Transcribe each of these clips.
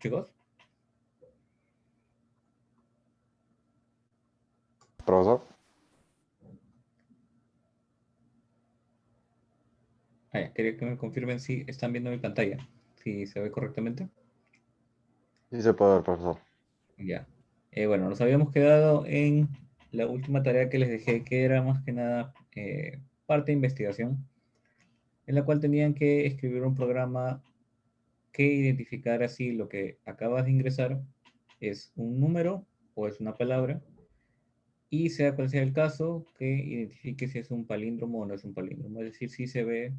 chicos. Profesor. Quería que me confirmen si están viendo mi pantalla, si se ve correctamente. Sí se puede ver, profesor. Ya. Bueno, nos habíamos quedado en la última tarea que les dejé, que era más que nada parte de investigación, en la cual tenían que escribir un programa que identificara si lo que acabas de ingresar es un número o es una palabra, y sea cual sea el caso, que identifique si es un palíndromo o no es un palíndromo. Es decir, si se ve,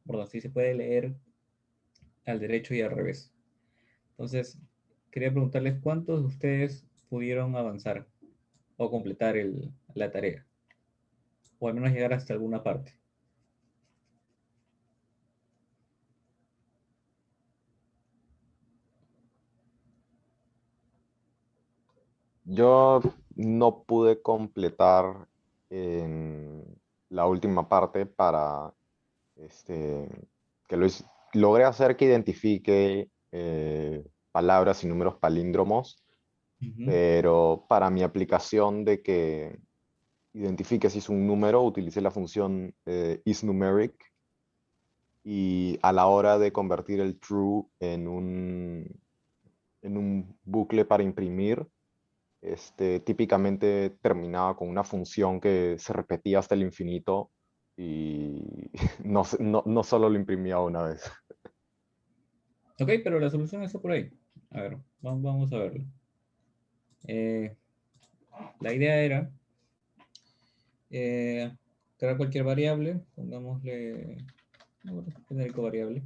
perdón, si se puede leer al derecho y al revés. Entonces, quería preguntarles cuántos de ustedes pudieron avanzar o completar la tarea, o al menos llegar hasta alguna parte. Yo no pude completar en la última parte para este, que logré hacer que identifique palabras y números palíndromos, Ujú. pero para mi aplicación de que identifique si es un número, utilicé la función isNumeric y a la hora de convertir el true en un bucle para imprimir, típicamente terminaba con una función que se repetía hasta el infinito y no solo lo imprimía una vez. Ok, pero la solución está por ahí. A ver, vamos a verlo. Eh, la idea era eh, crear cualquier variable, pongámosle genérico variable,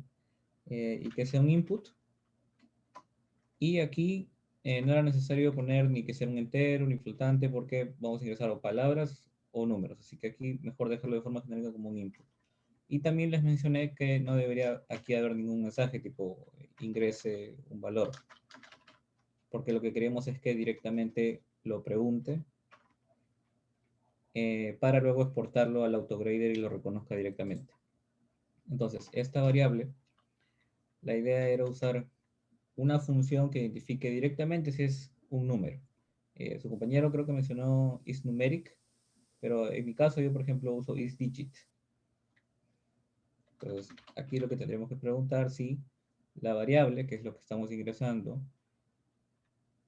y que sea un input. Y aquí no era necesario poner ni que sea un entero ni flotante porque vamos a ingresar o palabras o números. Así que aquí mejor dejarlo de forma genérica como un input. Y también les mencioné que no debería aquí haber ningún mensaje tipo ingrese un valor, porque lo que queremos es que directamente lo pregunte para luego exportarlo al autograder y lo reconozca directamente. Entonces, esta variable, la idea era usar una función que identifique directamente si es un número. Su compañero creo que mencionó isNumeric, pero en mi caso yo, por ejemplo, uso isDigit. Entonces, aquí lo que tendremos que preguntar si la variable, que es lo que estamos ingresando,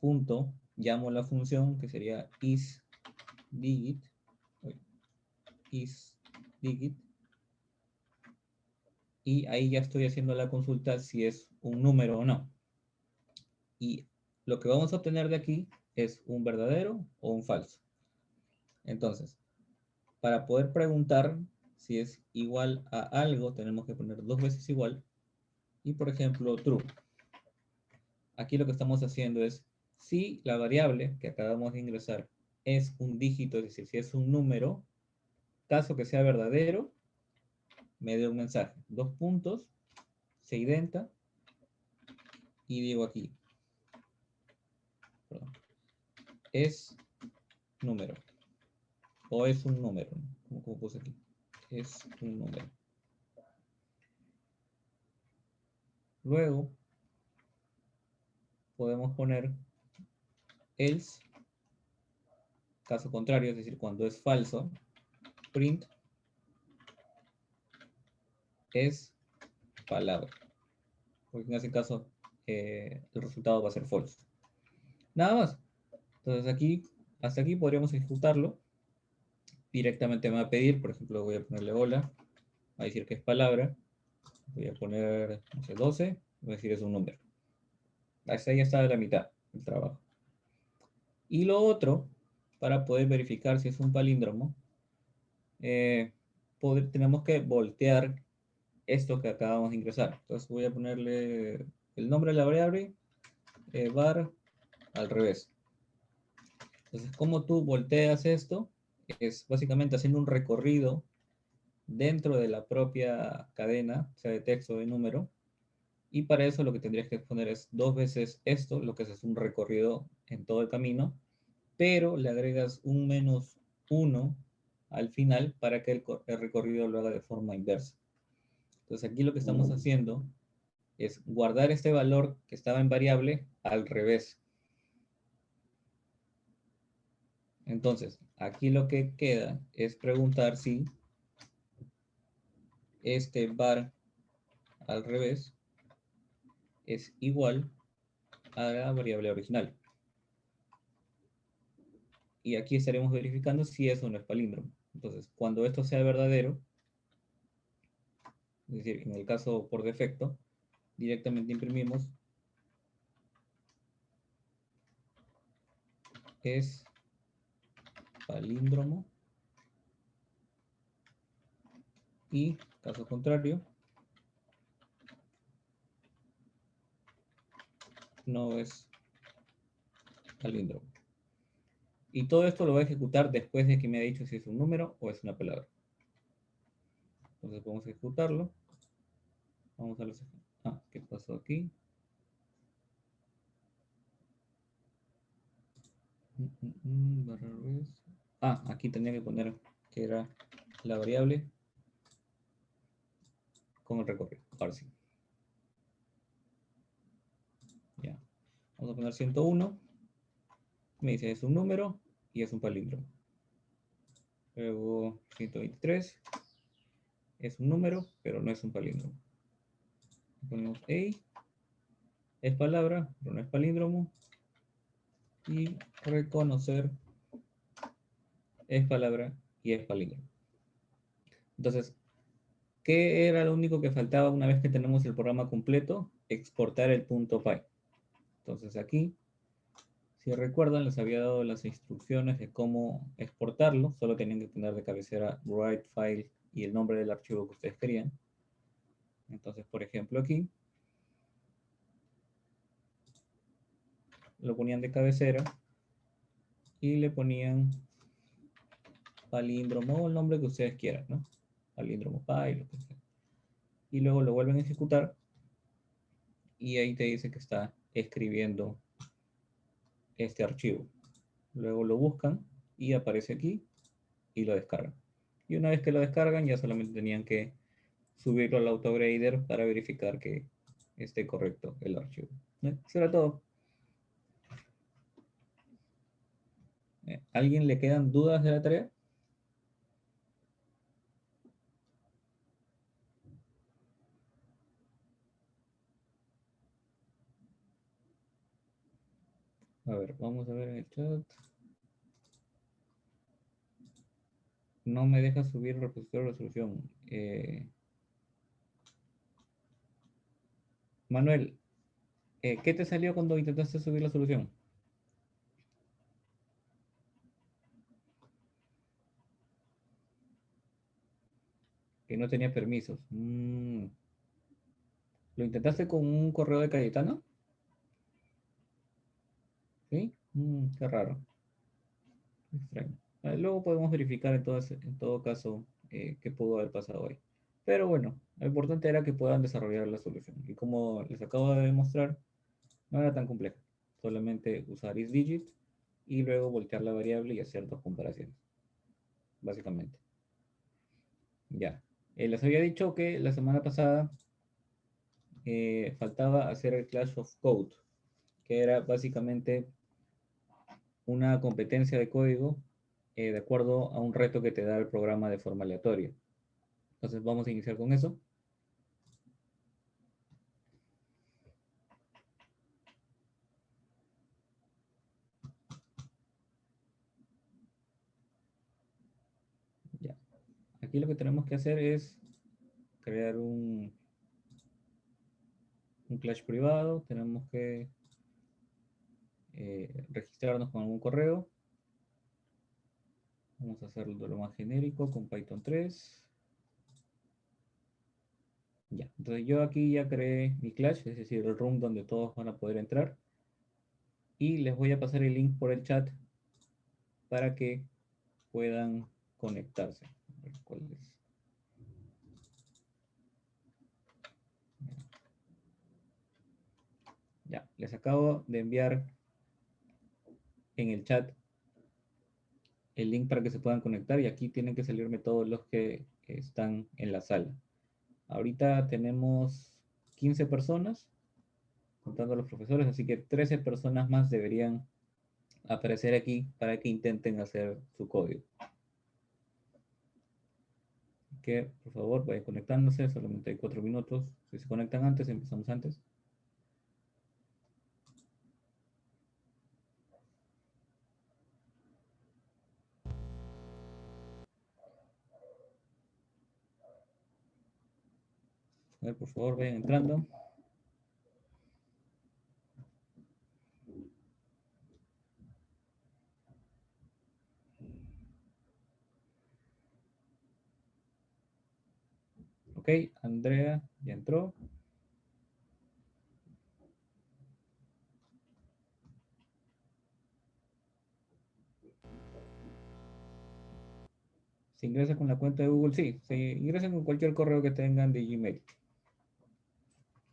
punto, llamo la función que sería isDigit, isDigit, y ahí ya estoy haciendo la consulta si es un número o no. Y lo que vamos a obtener de aquí es un verdadero o un falso. Entonces, para poder preguntar si es igual a algo, tenemos que poner dos veces igual. Y por ejemplo, true. Aquí lo que estamos haciendo es, si la variable que acabamos de ingresar es un dígito, es decir, si es un número, caso que sea verdadero, me dé un mensaje. Dos puntos, se identa, y digo aquí, perdón, es número, o es un número, como puse aquí, es un número. Luego, podemos poner else, caso contrario, es decir, cuando es falso, print es palabra, porque en ese caso el resultado va a ser false. Nada más. Entonces aquí, hasta aquí podríamos ejecutarlo. Directamente me va a pedir, por ejemplo, voy a ponerle hola, va a decir que es palabra, voy a poner, no sé, 12, voy a decir es un número. Hasta ahí ya está la mitad del trabajo. Y lo otro, para poder verificar si es un palíndromo, tenemos que voltear esto que acabamos de ingresar. Entonces voy a ponerle el nombre de la variable, var al revés. Entonces, como tú volteas esto, es básicamente haciendo un recorrido dentro de la propia cadena, sea de texto o de número, y para eso lo que tendrías que poner es dos veces esto, lo que es un recorrido en todo el camino, pero le agregas un menos uno al final para que el recorrido lo haga de forma inversa. Entonces aquí lo que estamos haciendo es guardar este valor que estaba en variable al revés. Entonces, aquí lo que queda es preguntar si este var al revés es igual a la variable original. Y aquí estaremos verificando si eso no es palíndromo. Entonces, cuando esto sea verdadero, es decir, en el caso por defecto, directamente imprimimos es palíndromo, y caso contrario, no es palíndromo. Y todo esto lo voy a ejecutar después de que me haya dicho si es un número o es una palabra. Entonces vamos a ejecutarlo. Vamos a los... Ah, ¿qué pasó aquí? Ah, aquí tenía que poner que era la variable con el recorrido. Ahora sí. Ya. Vamos a poner 101. Me dice es un número y es un palíndromo. Luego 123 es un número, pero no es un palíndromo. Ponemos A, es palabra, pero no es palíndromo. Y reconocer es palabra y es palíndromo. Entonces, ¿qué era lo único que faltaba una vez que tenemos el programa completo? Exportar el punto .py. Entonces aquí, si recuerdan, les había dado las instrucciones de cómo exportarlo. Solo tenían que poner de cabecera write file y el nombre del archivo que ustedes querían. Entonces, por ejemplo, aquí lo ponían de cabecera y le ponían palíndromo o el nombre que ustedes quieran, ¿no? Palíndromo py, lo que sea. Y luego lo vuelven a ejecutar y ahí te dice que está escribiendo este archivo. Luego lo buscan y aparece aquí y lo descargan. Y una vez que lo descargan ya solamente tenían que subirlo al autograder para verificar que esté correcto el archivo. Eso era todo. ¿Alguien le quedan dudas de la tarea? A ver, vamos a ver en el chat. No me deja subir el repositorio de resolución. Manuel, ¿qué te salió cuando intentaste subir la solución? Que no tenía permisos. ¿Lo intentaste con un correo de Cayetano? ¿Sí? Qué raro. Extraño. Luego podemos verificar en todo caso qué pudo haber pasado ahí. Pero bueno, lo importante era que puedan desarrollar la solución. Y como les acabo de demostrar, no era tan complejo. Solamente usar isDigit y luego voltear la variable y hacer dos comparaciones. Básicamente. Ya. Les había dicho que la semana pasada faltaba hacer el Clash of Code, que era básicamente una competencia de código de acuerdo a un reto que te da el programa de forma aleatoria. Entonces vamos a iniciar con eso. Ya. Aquí lo que tenemos que hacer es crear un Clash privado. Tenemos que registrarnos con algún correo. Vamos a hacerlo de lo más genérico con Python 3. Ya, entonces yo aquí ya creé mi Clash, es decir, el room donde todos van a poder entrar. Y les voy a pasar el link por el chat para que puedan conectarse. A ver, ¿cuál es? Ya, les acabo de enviar en el chat el link para que se puedan conectar y aquí tienen que salirme todos los que están en la sala. Ahorita tenemos 15 personas, contando a los profesores, así que 13 personas más deberían aparecer aquí para que intenten hacer su código. Que por favor vayan conectándose, solamente hay 4 minutos. Si se conectan antes, empezamos antes. A ver, por favor, vayan entrando. Ok, Andrea ya entró. Se ingresa con la cuenta de Google, sí, se ingresa con cualquier correo que tengan de Gmail.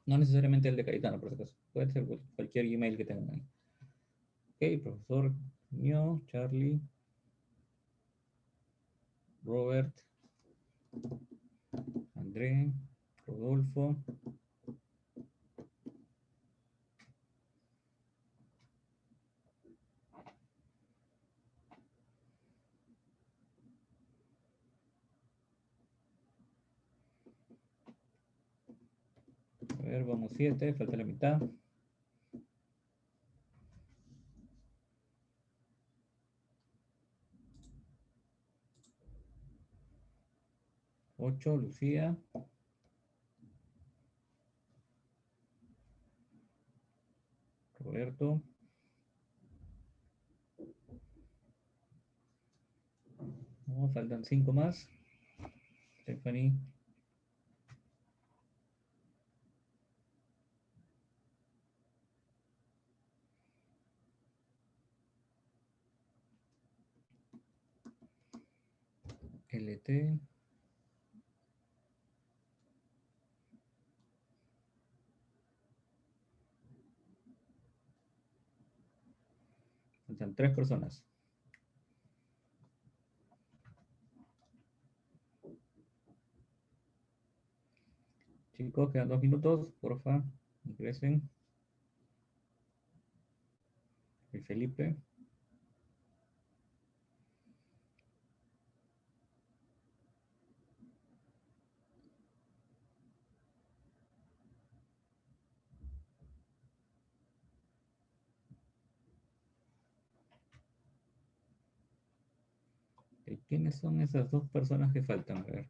No necesariamente el de Cayetano, por si acaso. Puede ser cualquier Gmail que tengan ahí. Ok, profesor mío, Charlie, Robert, André, Rodolfo. A ver, vamos 7, falta la mitad. 8, Lucía. Roberto. No, faltan 5 más. Stephanie. LT. Faltan 3 personas. Chicos, quedan 2 minutos, porfa. Ingresen. Y Felipe. ¿Quiénes son esas 2 personas que faltan? A ver.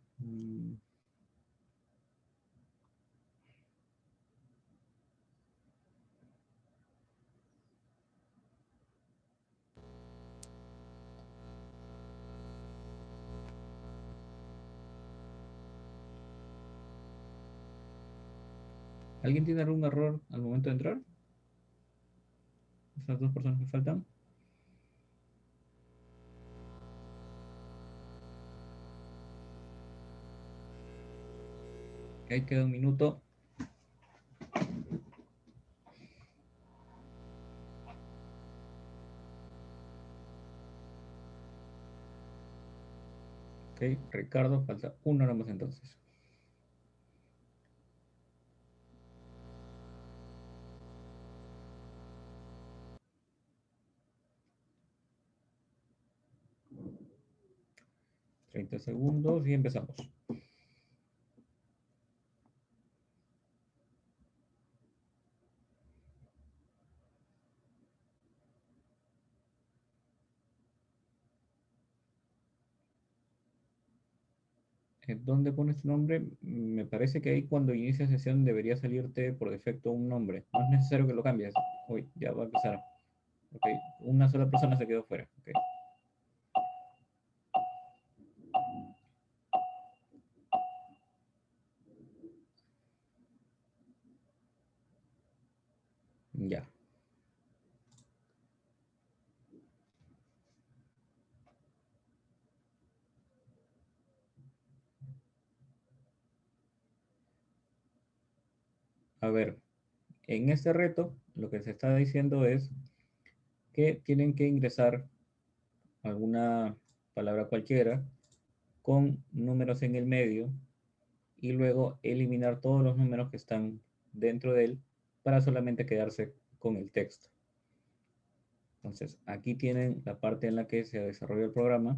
¿Alguien tiene algún error al momento de entrar? Esas 2 personas que faltan. Ahí queda un minuto. Ok, Ricardo, falta uno nada más entonces. $30 segundos y empezamos. ¿Dónde pones tu nombre? Me parece que ahí cuando inicia sesión debería salirte por defecto un nombre. No es necesario que lo cambies. Uy, ya va a empezar. Ok, una sola persona se quedó fuera. Okay. Ya. A ver, en este reto lo que se está diciendo es que tienen que ingresar alguna palabra cualquiera con números en el medio y luego eliminar todos los números que están dentro de él para solamente quedarse con el texto. Entonces, aquí tienen la parte en la que se desarrolla el programa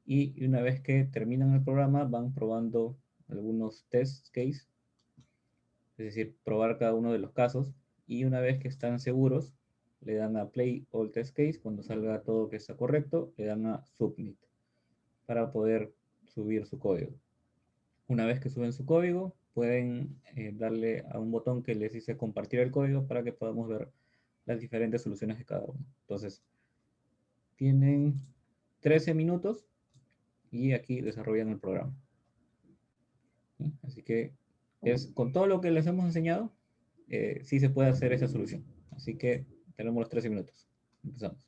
y una vez que terminan el programa van probando algunos test case, es decir, probar cada uno de los casos y una vez que están seguros, le dan a play all test case, cuando salga todo que está correcto, le dan a submit para poder subir su código. Una vez que suben su código, pueden darle a un botón que les dice compartir el código para que podamos ver las diferentes soluciones de cada uno. Entonces, tienen 13 minutos y aquí desarrollan el programa. ¿Sí? Así que con todo lo que les hemos enseñado, sí se puede hacer esa solución. Así que tenemos los 13 minutos. Empezamos.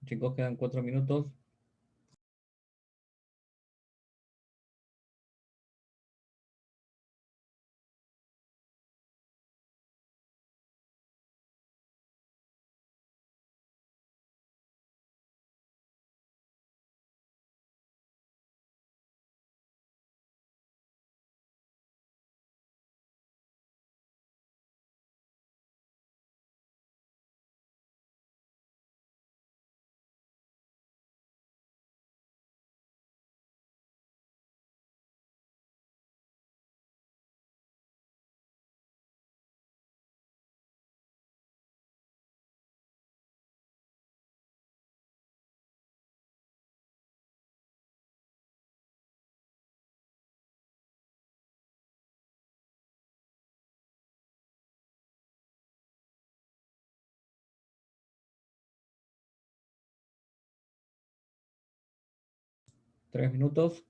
Chicos, quedan 4 minutos. Tres minutos.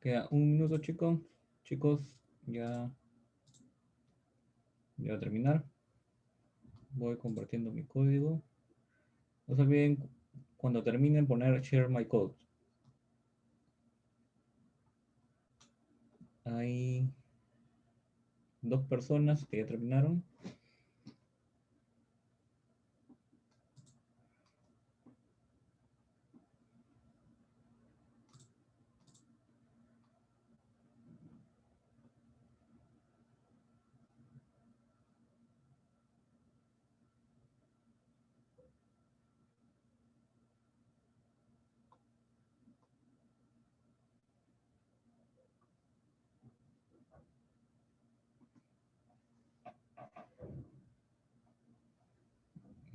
Queda un minuto, chicos. Chicos, ya, ya va a terminar. Voy compartiendo mi código. No se olviden cuando terminen poner share my code. Hay dos personas que ya terminaron.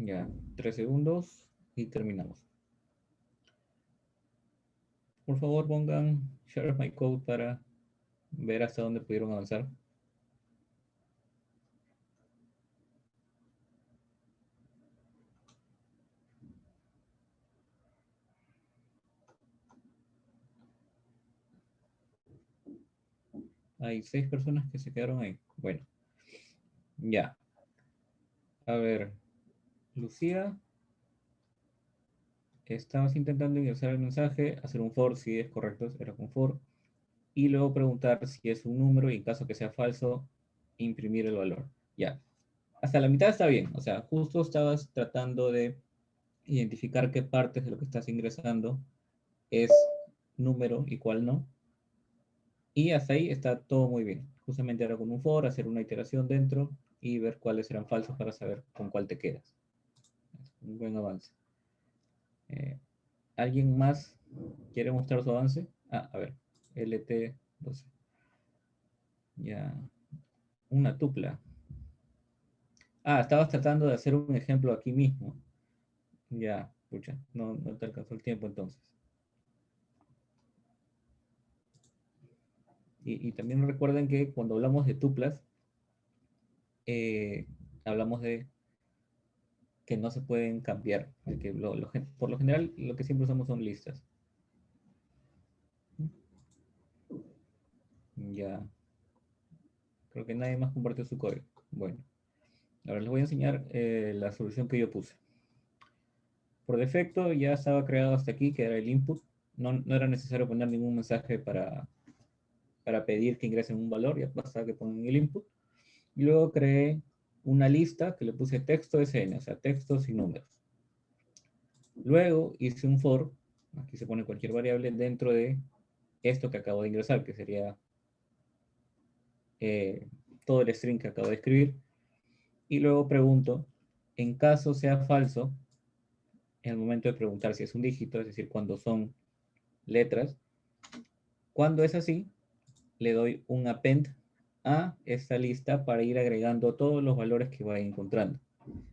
Ya, 3 segundos y terminamos. Por favor, pongan share my code para ver hasta dónde pudieron avanzar. Hay 6 personas que se quedaron ahí. Bueno, ya. A ver, Lucía, estabas intentando ingresar el mensaje, hacer un for si es correcto, era con for, y luego preguntar si es un número y en caso que sea falso, imprimir el valor. Ya. Hasta la mitad está bien, o sea, justo estabas tratando de identificar qué partes de lo que estás ingresando es número y cuál no. Y hasta ahí está todo muy bien. Justamente ahora con un for, hacer una iteración dentro, y ver cuáles eran falsos para saber con cuál te quedas. Un buen avance. ¿Alguien más quiere mostrar su avance? Ah, a ver, LT12. Ya, una tupla. Ah, estabas tratando de hacer un ejemplo aquí mismo. Ya, pucha, no te alcanzó el tiempo entonces. Y también recuerden que cuando hablamos de tuplas, hablamos de que no se pueden cambiar, de que por lo general lo que siempre usamos son listas. Ya, creo que nadie más compartió su código. Bueno, ahora les voy a enseñar la solución que yo puse. Por defecto ya estaba creado hasta aquí, que era el input. No era necesario poner ningún mensaje para pedir que ingresen un valor, ya bastaba que pongan el input. Y luego creé una lista que le puse texto SN, o sea, texto sin números. Luego hice un for, aquí se pone cualquier variable dentro de esto que acabo de ingresar, que sería todo el string que acabo de escribir. Y luego pregunto, en caso sea falso, en el momento de preguntar si es un dígito, es decir, cuando son letras, cuando es así, le doy un append a esta lista para ir agregando todos los valores que vaya encontrando.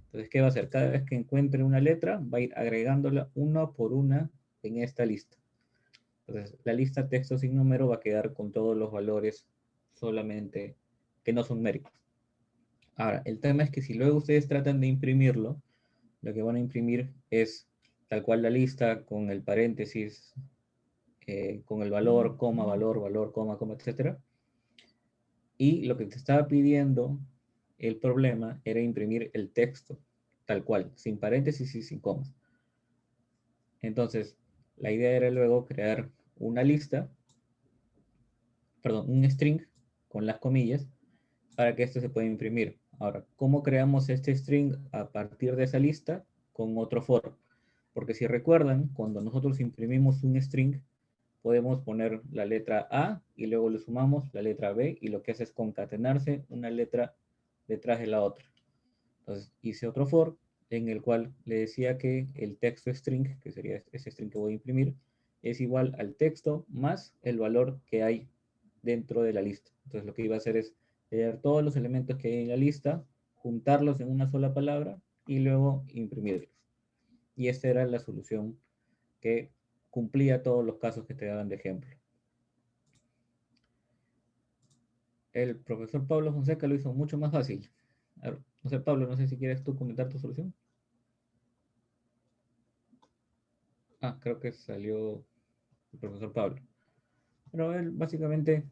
Entonces, ¿qué va a hacer? Cada vez que encuentre una letra, va a ir agregándola una por una en esta lista. Entonces, la lista texto sin número va a quedar con todos los valores solamente que no son numéricos. Ahora, el tema es que si luego ustedes tratan de imprimirlo, lo que van a imprimir es tal cual la lista con el paréntesis, con el valor, coma, valor, coma, coma, etcétera. Y lo que te estaba pidiendo el problema era imprimir el texto tal cual, sin paréntesis y sin comas. Entonces, la idea era luego crear una lista, perdón, un string con las comillas para que esto se pueda imprimir. Ahora, ¿cómo creamos este string a partir de esa lista? Con otro for. Porque si recuerdan, cuando nosotros imprimimos un string, podemos poner la letra A y luego le sumamos la letra B y lo que hace es concatenarse una letra detrás de la otra. Entonces hice otro for en el cual le decía que el texto string, que sería ese string que voy a imprimir, es igual al texto más el valor que hay dentro de la lista. Entonces lo que iba a hacer es leer todos los elementos que hay en la lista, juntarlos en una sola palabra y luego imprimirlos. Y esta era la solución que cumplía todos los casos que te daban de ejemplo. El profesor Pablo Fonseca lo hizo mucho más fácil. A ver, no sé, Pablo, no sé si quieres tú comentar tu solución. Ah, creo que salió el profesor Pablo. Pero él básicamente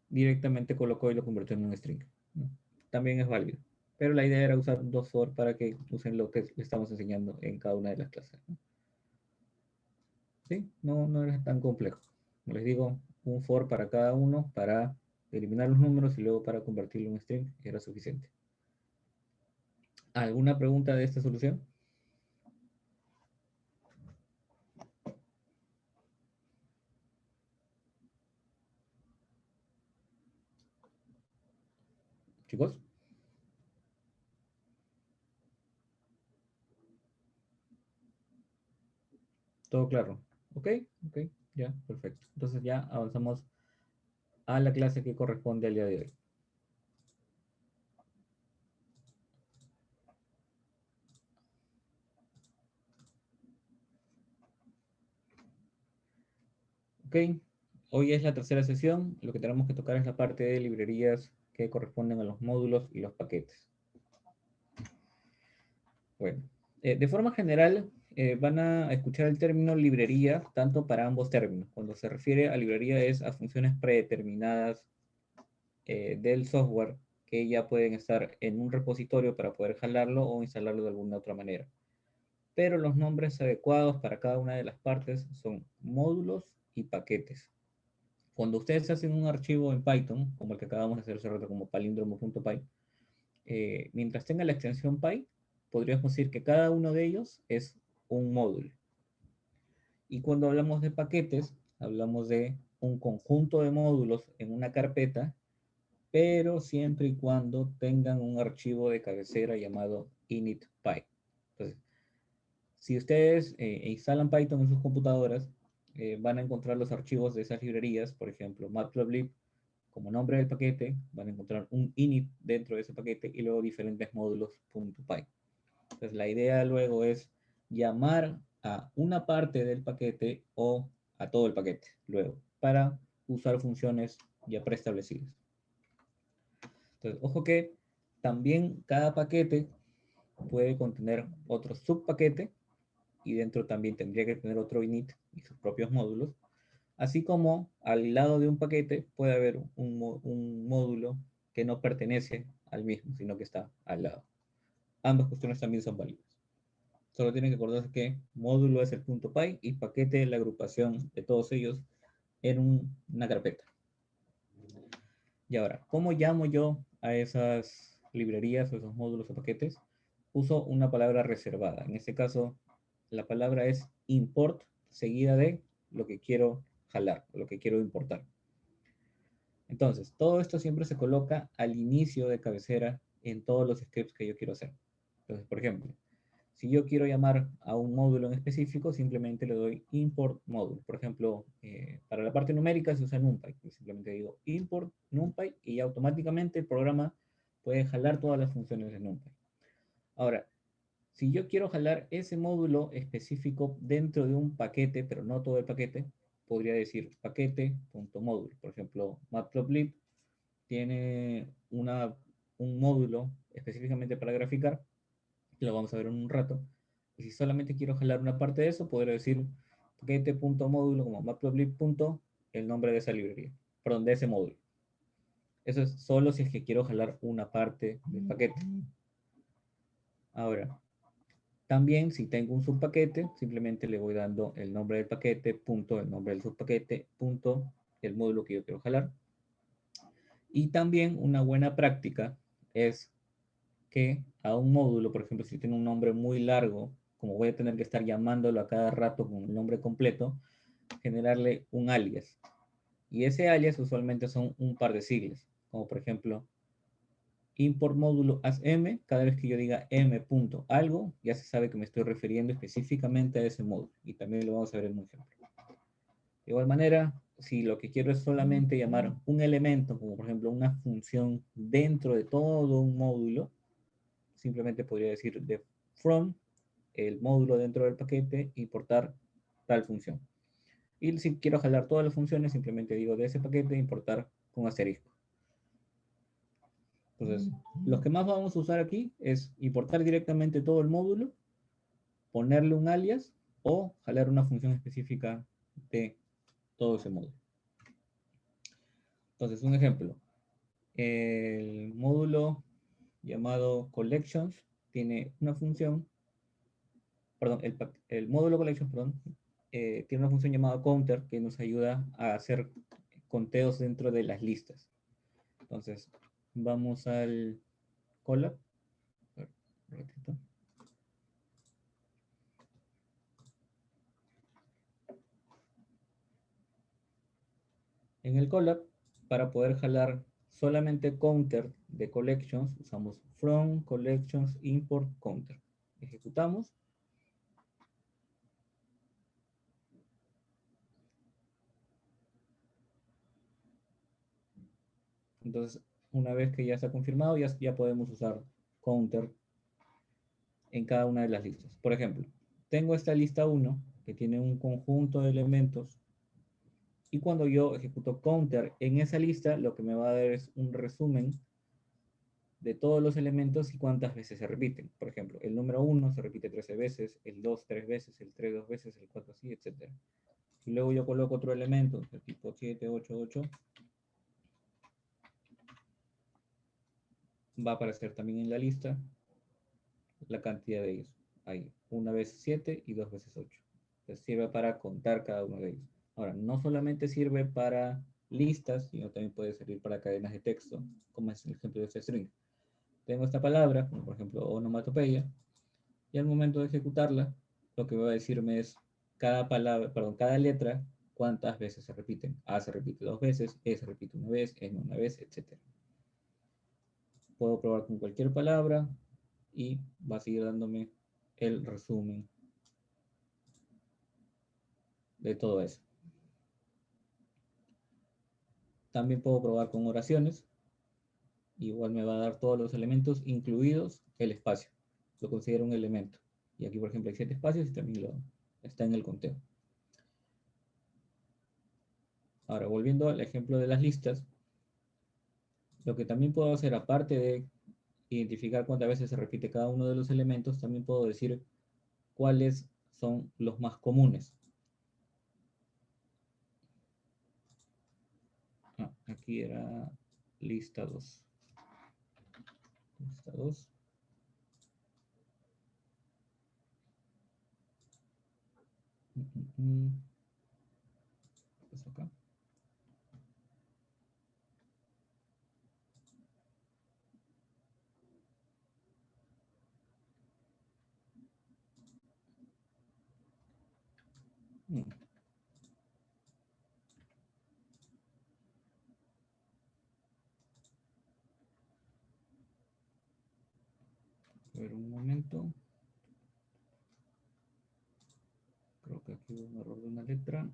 directamente colocó y lo convirtió en un string, ¿no? También es válido. Pero la idea era usar dos for para que usen lo que le estamos enseñando en cada una de las clases, ¿no? ¿Sí? No es tan complejo. Como les digo, un for para cada uno para eliminar los números y luego para convertirlo en string era suficiente. ¿Alguna pregunta de esta solución? Chicos, todo claro. Ok, ok, ya, perfecto. Entonces ya avanzamos a la clase que corresponde al día de hoy. Ok, hoy es la tercera sesión. Lo que tenemos que tocar es la parte de librerías que corresponden a los módulos y los paquetes. Bueno, de forma general van a escuchar el término librería tanto para ambos términos. Cuando se refiere a librería es a funciones predeterminadas del software que ya pueden estar en un repositorio para poder jalarlo o instalarlo de alguna otra manera. Pero los nombres adecuados para cada una de las partes son módulos y paquetes. Cuando ustedes hacen un archivo en Python, como el que acabamos de hacer hace rato, como palindromo.py, mientras tenga la extensión py, podríamos decir que cada uno de ellos es un módulo. Y cuando hablamos de paquetes, hablamos de un conjunto de módulos en una carpeta, pero siempre y cuando tengan un archivo de cabecera llamado init.py. Entonces, si ustedes instalan Python en sus computadoras, van a encontrar los archivos de esas librerías, por ejemplo, matplotlib, como nombre del paquete, van a encontrar un init dentro de ese paquete y luego diferentes módulos .py. Entonces, la idea luego es llamar a una parte del paquete o a todo el paquete, luego, para usar funciones ya preestablecidas. Entonces, ojo que también cada paquete puede contener otro subpaquete y dentro también tendría que tener otro init y sus propios módulos, así como al lado de un paquete puede haber un módulo que no pertenece al mismo, sino que está al lado. Ambas cuestiones también son válidas. Solo tienen que acordarse que módulo es el .py y paquete es la agrupación de todos ellos en una carpeta. Y ahora, ¿cómo llamo yo a esas librerías o esos módulos o paquetes? Uso una palabra reservada. En este caso, la palabra es import seguida de lo que quiero jalar, lo que quiero importar. Entonces, todo esto siempre se coloca al inicio de cabecera en todos los scripts que yo quiero hacer. Entonces, por ejemplo, si yo quiero llamar a un módulo en específico, simplemente le doy import módulo. Por ejemplo, para la parte numérica se usa NumPy. Simplemente digo import NumPy y automáticamente el programa puede jalar todas las funciones de NumPy. Ahora, si yo quiero jalar ese módulo específico dentro de un paquete, pero no todo el paquete, podría decir paquete.módulo. Por ejemplo, matplotlib tiene un módulo específicamente para graficar, que lo vamos a ver en un rato. Y si solamente quiero jalar una parte de eso, podría decir paquete.módulo como matplotlib. El nombre de esa librería, perdón, de ese módulo. Eso es solo si es que quiero jalar una parte del paquete. Ahora, también si tengo un subpaquete, simplemente le voy dando el nombre del paquete, punto, el nombre del subpaquete, punto, el módulo que yo quiero jalar. Y también una buena práctica es que a un módulo, por ejemplo, si tiene un nombre muy largo, como voy a tener que estar llamándolo a cada rato con el nombre completo, generarle un alias. Y ese alias usualmente son un par de siglas, como por ejemplo import módulo as m, cada vez que yo diga m punto algo, ya se sabe que me estoy refiriendo específicamente a ese módulo. Y también lo vamos a ver en un ejemplo. De igual manera, si lo que quiero es solamente llamar un elemento, como por ejemplo una función dentro de todo un módulo, simplemente podría decir de from el módulo dentro del paquete, importar tal función. Y si quiero jalar todas las funciones, simplemente digo de ese paquete, importar con asterisco. Entonces, los que más vamos a usar aquí es importar directamente todo el módulo, ponerle un alias o jalar una función específica de todo ese módulo. Entonces, un ejemplo. El módulo llamado collections tiene una función, perdón, el módulo collections, perdón, tiene una función llamada counter que nos ayuda a hacer conteos dentro de las listas. Entonces, vamos al collab. Un ratito. En el collab, para poder jalar solamente counter de collections, usamos from collections import counter. Ejecutamos. Entonces, una vez que ya está confirmado, ya podemos usar counter en cada una de las listas. Por ejemplo, tengo esta lista 1 que tiene un conjunto de elementos y cuando yo ejecuto counter en esa lista, lo que me va a dar es un resumen de todos los elementos y cuántas veces se repiten. Por ejemplo, el número 1 se repite 13 veces, el 2 3 veces, el 3 2 veces, el 4 así, etc. Y luego yo coloco otro elemento, del tipo 7 8 8, va a aparecer también en la lista la cantidad de ellos. Hay una vez 7 y 2 veces 8. Entonces sirve para contar cada uno de ellos. Ahora, no solamente sirve para listas, sino también puede servir para cadenas de texto, como es el ejemplo de este string. Tengo esta palabra, como por ejemplo onomatopeya, y al momento de ejecutarla, lo que va a decirme es cada palabra, perdón, cada letra, cuántas veces se repiten. A se repite 2 veces, E se repite 1 vez, N 1 vez, etc. Puedo probar con cualquier palabra y va a seguir dándome el resumen de todo eso. También puedo probar con oraciones. Igual me va a dar todos los elementos, incluidos el espacio. Lo considero un elemento. Y aquí, por ejemplo, hay 7 espacios y también está en el conteo. Ahora, volviendo al ejemplo de las listas, lo que también puedo hacer, aparte de identificar cuántas veces se repite cada uno de los elementos, también puedo decir cuáles son los más comunes. Aquí era lista 2. Lista 2. Pues acá. A ver, un momento. Creo que aquí hubo un error de una letra.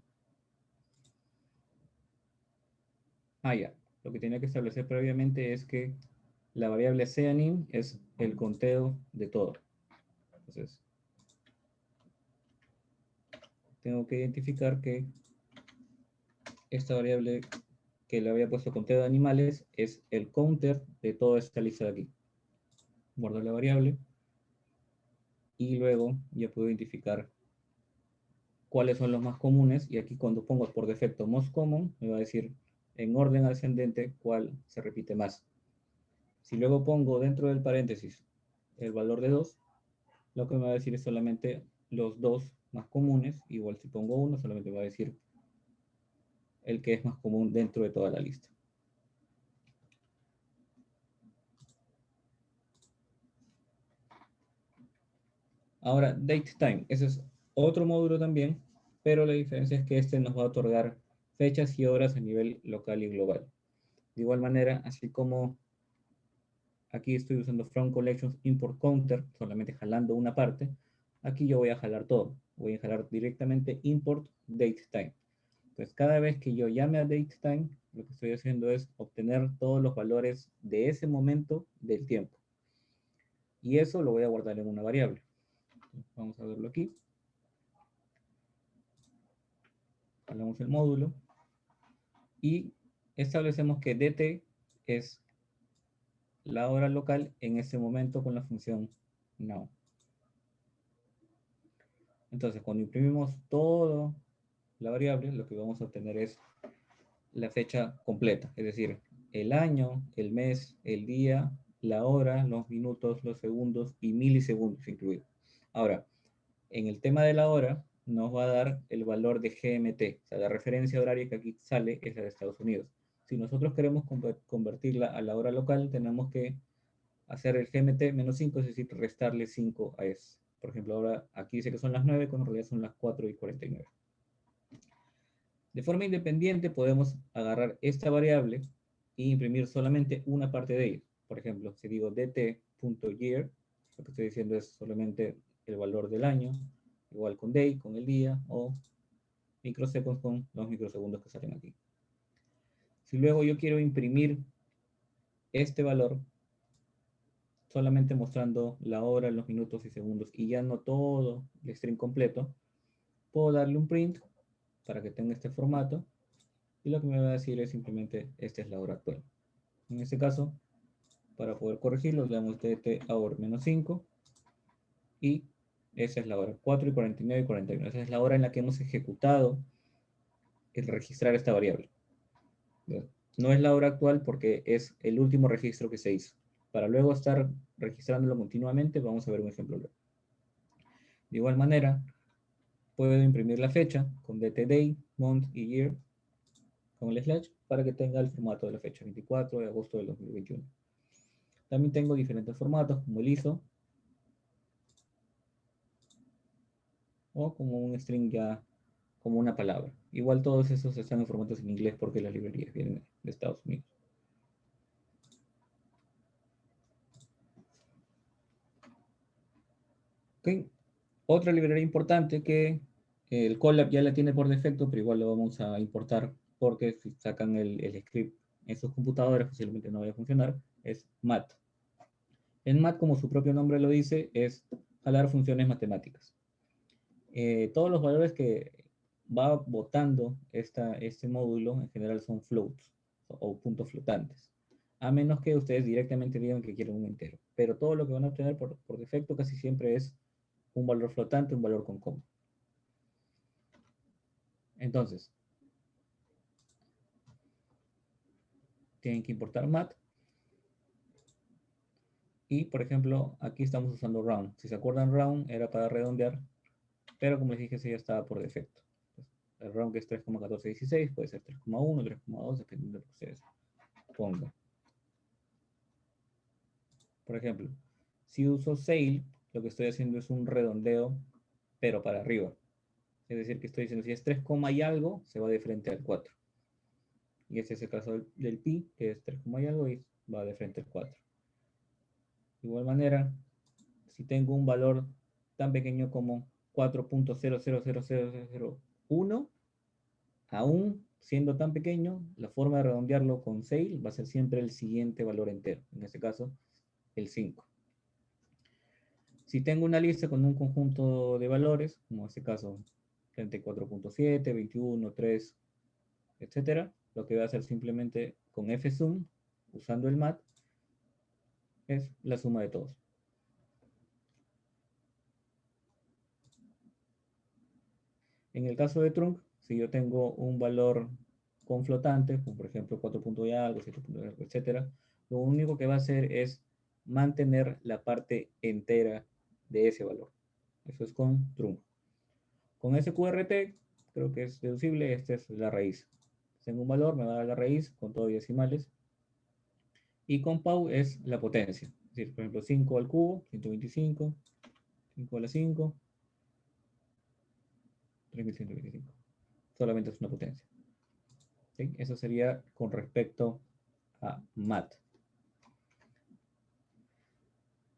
Ya. Lo que tenía que establecer previamente es que la variable seanim es el conteo de todo. Entonces, tengo que identificar que esta variable que le había puesto conteo de animales es el counter de toda esta lista de aquí. Guardo la variable y luego ya puedo identificar cuáles son los más comunes, y aquí cuando pongo por defecto most common me va a decir en orden ascendente cuál se repite más. Si luego pongo dentro del paréntesis el valor de 2, lo que me va a decir es solamente los 2 más comunes. Igual si pongo 1, solamente me va a decir el que es más común dentro de toda la lista. Ahora, datetime, ese es otro módulo también, pero la diferencia es que este nos va a otorgar fechas y horas a nivel local y global. De igual manera, así como aquí estoy usando from collections import counter, solamente jalando una parte, aquí yo voy a jalar todo. Voy a jalar directamente import datetime. Entonces, cada vez que yo llame a datetime, lo que estoy haciendo es obtener todos los valores de ese momento del tiempo. Y eso lo voy a guardar en una variable. Vamos a verlo aquí. Jalamos el módulo y establecemos que dt es la hora local en ese momento con la función now. Entonces, cuando imprimimos toda la variable, lo que vamos a obtener es la fecha completa, es decir, el año, el mes, el día, la hora, los minutos, los segundos y milisegundos incluidos. Ahora, en el tema de la hora, nos va a dar el valor de GMT, o sea, la referencia horaria que aquí sale es la de Estados Unidos. Si nosotros queremos convertirla a la hora local, tenemos que hacer el GMT menos 5, es decir, restarle 5 a eso. Por ejemplo, ahora aquí dice que son las 9, cuando en realidad son las 4:49. De forma independiente podemos agarrar esta variable e imprimir solamente una parte de ella. Por ejemplo, si digo dt.year, lo que estoy diciendo es solamente el valor del año, igual con day, con el día, o microseconds con los microsegundos que salen aquí. Si luego yo quiero imprimir este valor, solamente mostrando la hora, los minutos y segundos, y ya no todo el string completo, puedo darle un print para que tenga este formato, y lo que me va a decir es simplemente esta es la hora actual. En este caso, para poder corregirlo, le damos dt hour menos 5 y esa es la hora 4:49:49. Esa es la hora en la que hemos ejecutado el registrar esta variable. No es la hora actual porque es el último registro que se hizo. Para luego estar registrándolo continuamente, vamos a ver un ejemplo luego. De igual manera, puedo imprimir la fecha con dt day, month y year con el slash para que tenga el formato de la fecha, 24 de agosto del 2021. También tengo diferentes formatos como el ISO o como un string ya como una palabra. Igual todos esos están en formatos en inglés porque las librerías vienen de Estados Unidos. Ok. Otra librería importante que el Colab ya la tiene por defecto, pero igual lo vamos a importar porque si sacan el script en sus computadoras posiblemente no vaya a funcionar, es mat. En mat, como su propio nombre lo dice, es jalar funciones matemáticas. Todos los valores que va botando este módulo en general son floats o puntos flotantes, a menos que ustedes directamente digan que quieren un entero. Pero todo lo que van a obtener por defecto casi siempre es un valor flotante, un valor con coma. Entonces, tienen que importar mat. Y, por ejemplo, aquí estamos usando round. Si se acuerdan, round era para redondear, pero como les dije, ese ya estaba por defecto. El round que es 3,1416 puede ser 3,1, 3,2, dependiendo de lo que ustedes pongan. Por ejemplo, si uso sail, lo que estoy haciendo es un redondeo, pero para arriba. Es decir, que estoy diciendo si es 3, y algo, se va de frente al 4. Y este es el caso del pi, que es 3, y algo y va de frente al 4. De igual manera, si tengo un valor tan pequeño como 4.000001, aún siendo tan pequeño, la forma de redondearlo con sail va a ser siempre el siguiente valor entero, en este caso el 5. Si tengo una lista con un conjunto de valores, como en este caso 34.7, 21, 3, etcétera, lo que voy a hacer simplemente con fsum, usando el mat, es la suma de todos. En el caso de trunc, si yo tengo un valor con flotantes, como por ejemplo 4 puntos y algo, 7 puntos y algo, etcétera, lo único que va a hacer es mantener la parte entera de ese valor. Eso es con trunc. Con SQRT, creo que es deducible, esta es la raíz. Tengo un valor, me va a dar la raíz con todo y decimales. Y con PAU es la potencia. Es decir, por ejemplo, 5 al cubo, 125, 5 a la 5, 3125. Solamente es una potencia. ¿Sí? Eso sería con respecto a mat.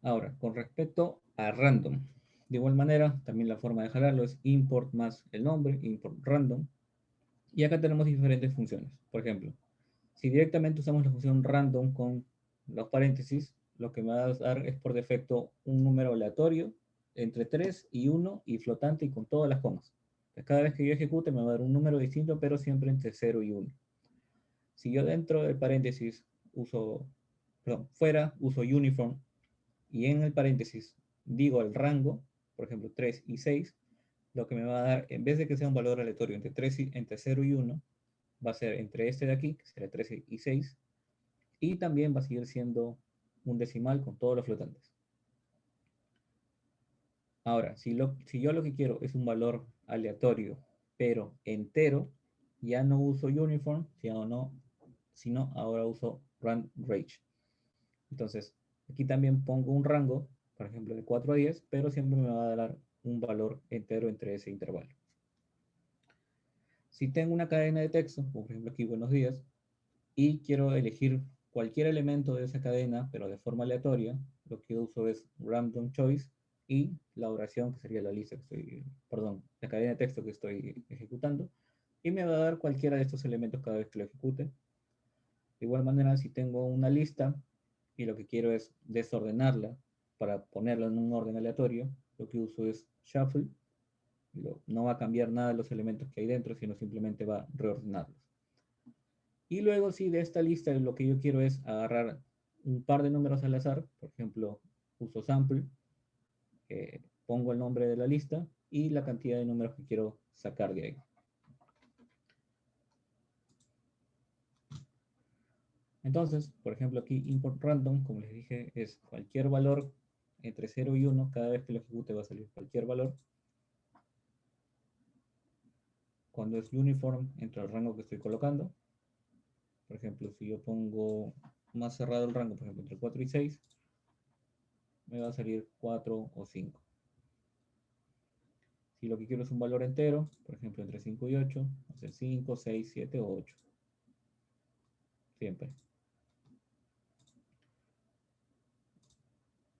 Ahora, con respecto a random. De igual manera, también la forma de jalarlo es import más el nombre, import random. Y acá tenemos diferentes funciones. Por ejemplo, si directamente usamos la función random con los paréntesis, lo que me va a dar es por defecto un número aleatorio entre 3 y 1 y flotante y con todas las comas. Entonces, cada vez que yo ejecute me va a dar un número distinto, pero siempre entre 0 y 1. Si yo dentro del paréntesis uso, perdón, fuera uso uniform y en el paréntesis digo el rango, por ejemplo 3 y 6, lo que me va a dar, en vez de que sea un valor aleatorio entre 0 y 1, va a ser entre este de aquí, que será 13 y 6, y también va a seguir siendo un decimal con todos los flotantes. Ahora, si yo lo que quiero es un valor aleatorio, pero entero, ya no uso uniform, sino ahora uso range. Entonces, aquí también pongo un rango, por ejemplo, de 4 a 10, pero siempre me va a dar un valor entero entre ese intervalo. Si tengo una cadena de texto, como por ejemplo aquí buenos días, y quiero elegir cualquier elemento de esa cadena, pero de forma aleatoria, lo que uso es random choice y la oración, que sería la lista que estoy, perdón, la cadena de texto que estoy ejecutando, y me va a dar cualquiera de estos elementos cada vez que lo ejecute. De igual manera, si tengo una lista y lo que quiero es desordenarla para ponerla en un orden aleatorio, lo que uso es shuffle. No va a cambiar nada de los elementos que hay dentro, sino simplemente va a reordenarlos. Y luego, si de esta lista lo que yo quiero es agarrar un par de números al azar, por ejemplo, uso sample, pongo el nombre de la lista y la cantidad de números que quiero sacar de ahí. Entonces, por ejemplo, aquí import random, como les dije, es cualquier valor entre 0 y 1, cada vez que lo ejecute va a salir cualquier valor. Cuando es uniform, entre el rango que estoy colocando. Por ejemplo, si yo pongo más cerrado el rango, por ejemplo, entre 4 y 6, me va a salir 4 o 5. Si lo que quiero es un valor entero, por ejemplo, entre 5 y 8, va a ser 5, 6, 7 o 8. Siempre.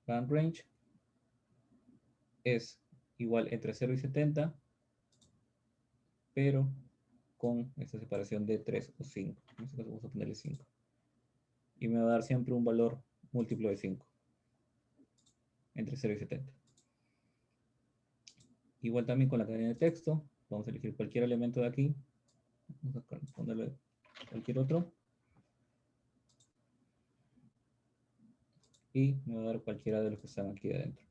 Band range es igual entre 0 y 70, pero con esta separación de 3 o 5. En este caso vamos a ponerle 5. Y me va a dar siempre un valor múltiplo de 5, entre 0 y 70. Igual también con la cadena de texto, vamos a elegir cualquier elemento de aquí, vamos a ponerle cualquier otro, y me va a dar cualquiera de los que están aquí adentro.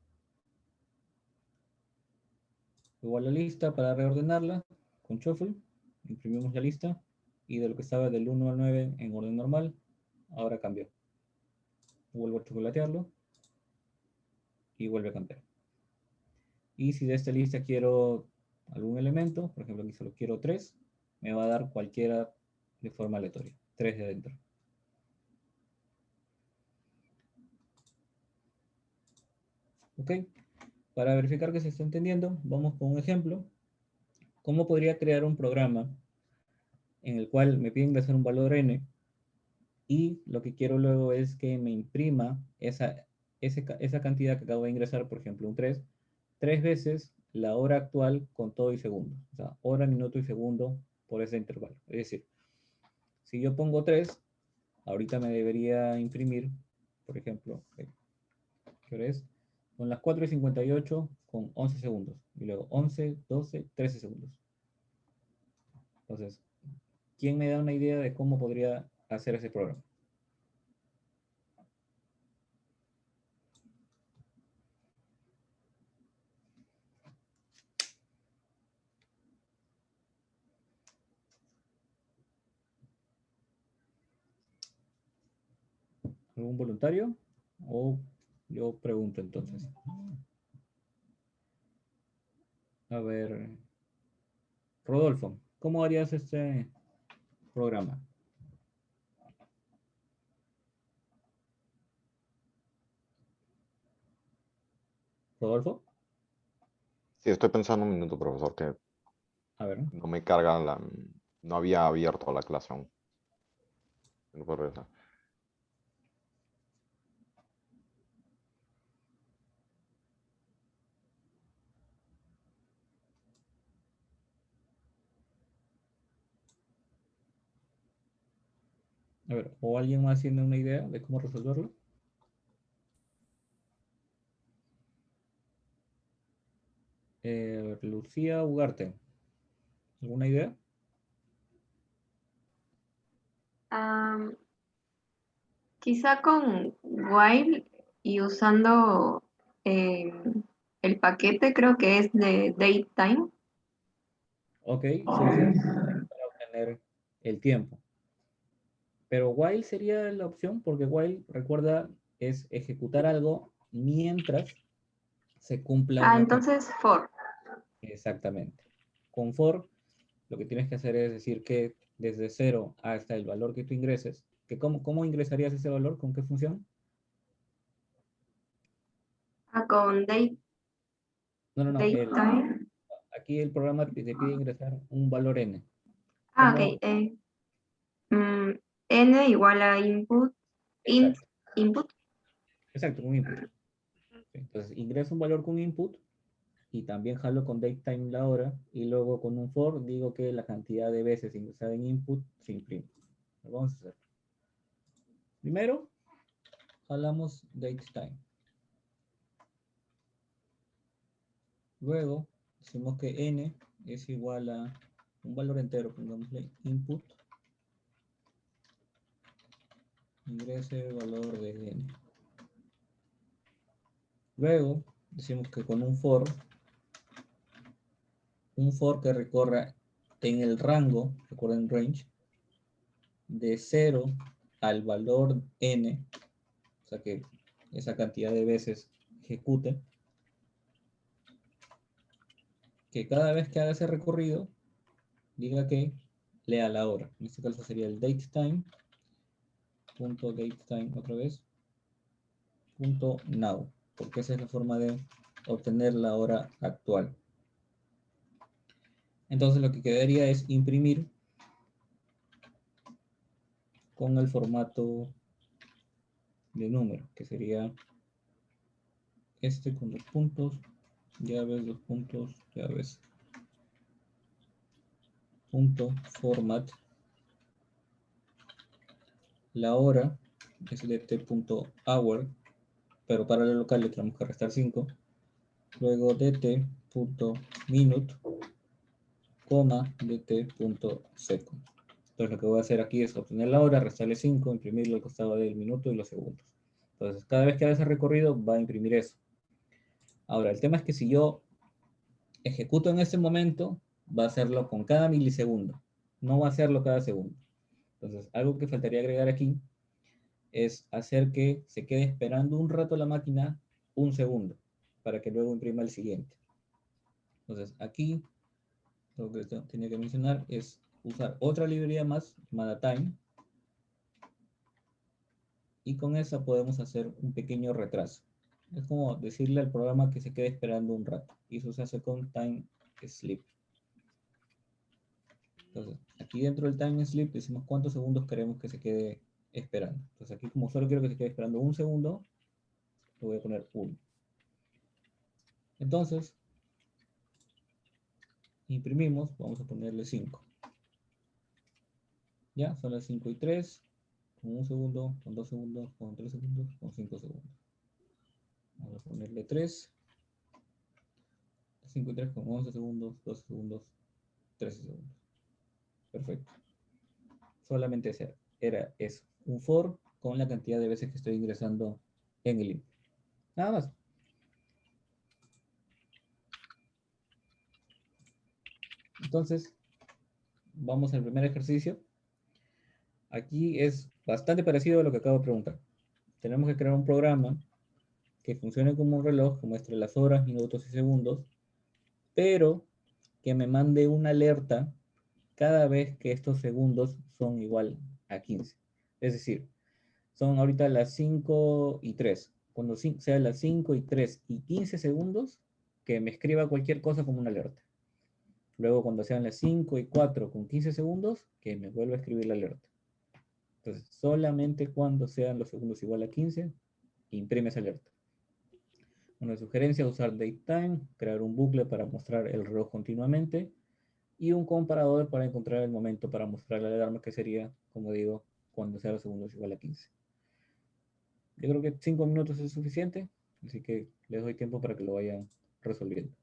Igual la lista para reordenarla, con shuffle, imprimimos la lista, y de lo que estaba del 1 al 9 en orden normal, ahora cambió. Vuelvo a chocolatearlo, y vuelve a cambiar. Y si de esta lista quiero algún elemento, por ejemplo aquí solo quiero 3, me va a dar cualquiera de forma aleatoria, 3 de adentro. ¿Ok? Para verificar que se está entendiendo, vamos con un ejemplo. ¿Cómo podría crear un programa en el cual me piden ingresar un valor n y lo que quiero luego es que me imprima esa cantidad que acabo de ingresar, por ejemplo un 3 veces la hora actual con todo y segundo? O sea, hora, minuto y segundo por ese intervalo. Es decir, si yo pongo 3, ahorita me debería imprimir, por ejemplo, ¿qué hora es? Son las 4:58 con 11 segundos. Y luego 11, 12, 13 segundos. Entonces, ¿quién me da una idea de cómo podría hacer ese programa? ¿Algún voluntario? O yo pregunto entonces. A ver, Rodolfo, ¿cómo harías este programa? ¿Rodolfo? Sí, estoy pensando un minuto, profesor, que A ver. no me carga no había abierto la clase aún. No puedo regresar. A ver, ¿o alguien más tiene una idea de cómo resolverlo? Lucía Ugarte, ¿alguna idea? Am, Quizá con while y usando el paquete, creo que es de datetime. Ok, se usa para obtener el tiempo. Pero while sería la opción, porque while, recuerda, es ejecutar algo mientras se cumpla Ah, una condición. entonces for. Exactamente. Con for, lo que tienes que hacer es decir que desde 0 hasta el valor que tú ingreses, que ¿cómo ingresarías ese valor? ¿Con qué función? Ah, con No, no, no. datetime. Aquí el programa te pide ingresar un valor n. Ah, ok. ¿Cómo? Mm, n igual a input. Int Exacto, input. exacto, un input. Entonces, ingreso un valor con input y también jalo con datetime la hora y luego con un for digo que la cantidad de veces ingresada en input se imprime. Lo vamos a hacer. Primero, jalamos datetime. Luego, decimos que n es igual a un valor entero, pongámosle input, ingrese el valor de n. Luego, decimos que con un for que recorra en el rango, recuerden range, de 0 al valor n, o sea que esa cantidad de veces ejecute, que cada vez que haga ese recorrido, diga que lea la hora. En este caso sería el datetime, punto datetime otra vez, punto now, porque esa es la forma de obtener la hora actual. Entonces lo que quedaría es imprimir con el formato de número, que sería este con 2 puntos, llaves, dos puntos, llaves, punto, format. La hora es dt.hour, pero para la local le tenemos que restar 5. Luego dt.minute, coma, dt.second. Entonces lo que voy a hacer aquí es obtener la hora, restarle 5, imprimirlo al costado del minuto y los segundos. Entonces cada vez que haga ese recorrido va a imprimir eso. Ahora, el tema es que si yo ejecuto en ese momento, va a hacerlo con cada milisegundo. No va a hacerlo cada segundo. Entonces, algo que faltaría agregar aquí es hacer que se quede esperando un rato la máquina, un segundo, para que luego imprima el siguiente. Entonces, aquí lo que tenía que mencionar es usar otra librería más llamada time, y con esa podemos hacer un pequeño retraso. Es como decirle al programa que se quede esperando un rato, y eso se hace con time sleep. Entonces, aquí dentro del time sleep decimos cuántos segundos queremos que se quede esperando. Entonces, aquí como solo quiero que se quede esperando un segundo, le voy a poner 1. Entonces, imprimimos, vamos a ponerle 5. Ya, son las 5 y 3, con 1 segundo, con 2 segundos, con 3 segundos, con 5 segundos. Vamos a ponerle 3, 5 y 3 con 11 segundos, 12 segundos, 13 segundos. Perfecto. Solamente era eso, un for con la cantidad de veces que estoy ingresando en el input. Nada más. Entonces, vamos al primer ejercicio. Aquí es bastante parecido a lo que acabo de preguntar. Tenemos que crear un programa que funcione como un reloj, que muestre las horas, minutos y segundos, pero que me mande una alerta cada vez que estos segundos son igual a 15. Es decir, son ahorita las 5 y 3. Cuando sea las 5 y 3 y 15 segundos, que me escriba cualquier cosa como una alerta. Luego, cuando sean las 5 y 4 con 15 segundos, que me vuelva a escribir la alerta. Entonces, solamente cuando sean los segundos igual a 15, imprime esa alerta. Una sugerencia es usar datetime, crear un bucle para mostrar el reloj continuamente, y un comparador para encontrar el momento para mostrar la alarma, que sería, como digo, cuando sea los segundos igual a 15. Yo creo que 5 minutos es suficiente, así que les doy tiempo para que lo vayan resolviendo.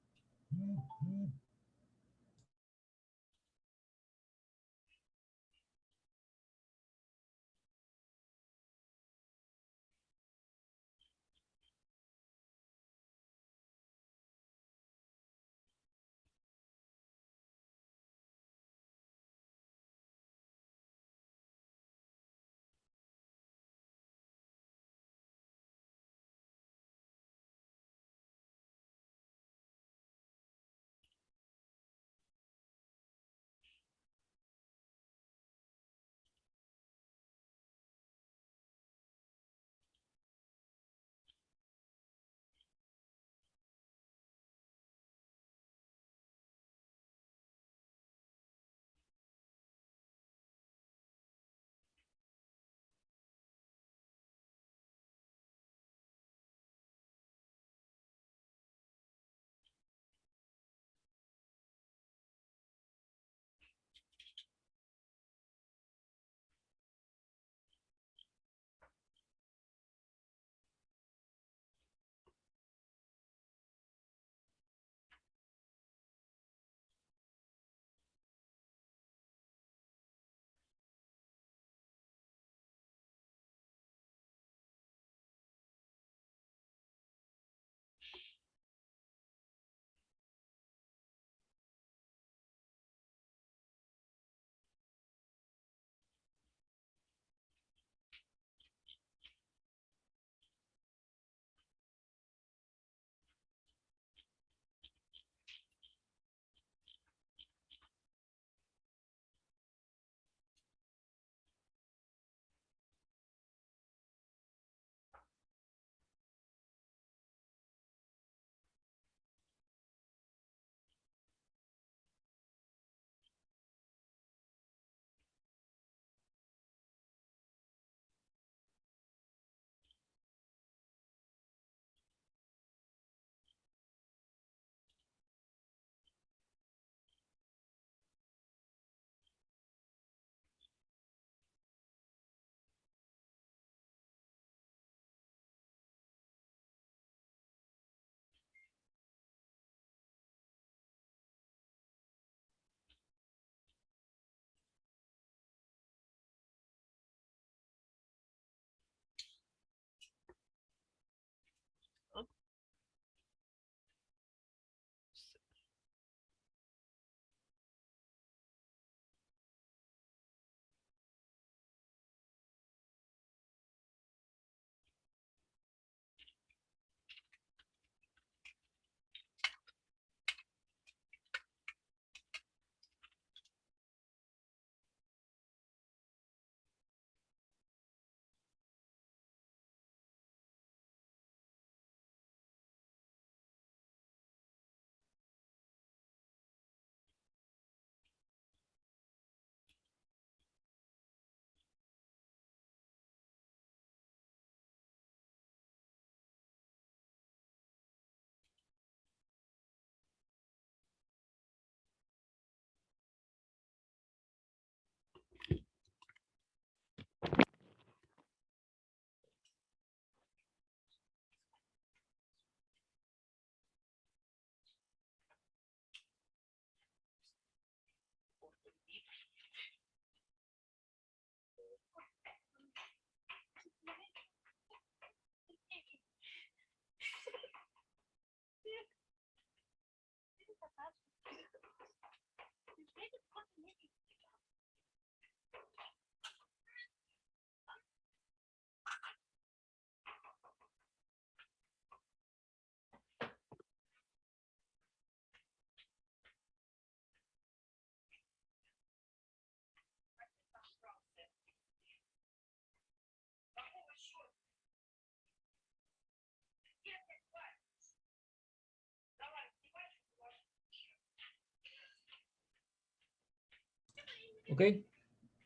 Ok,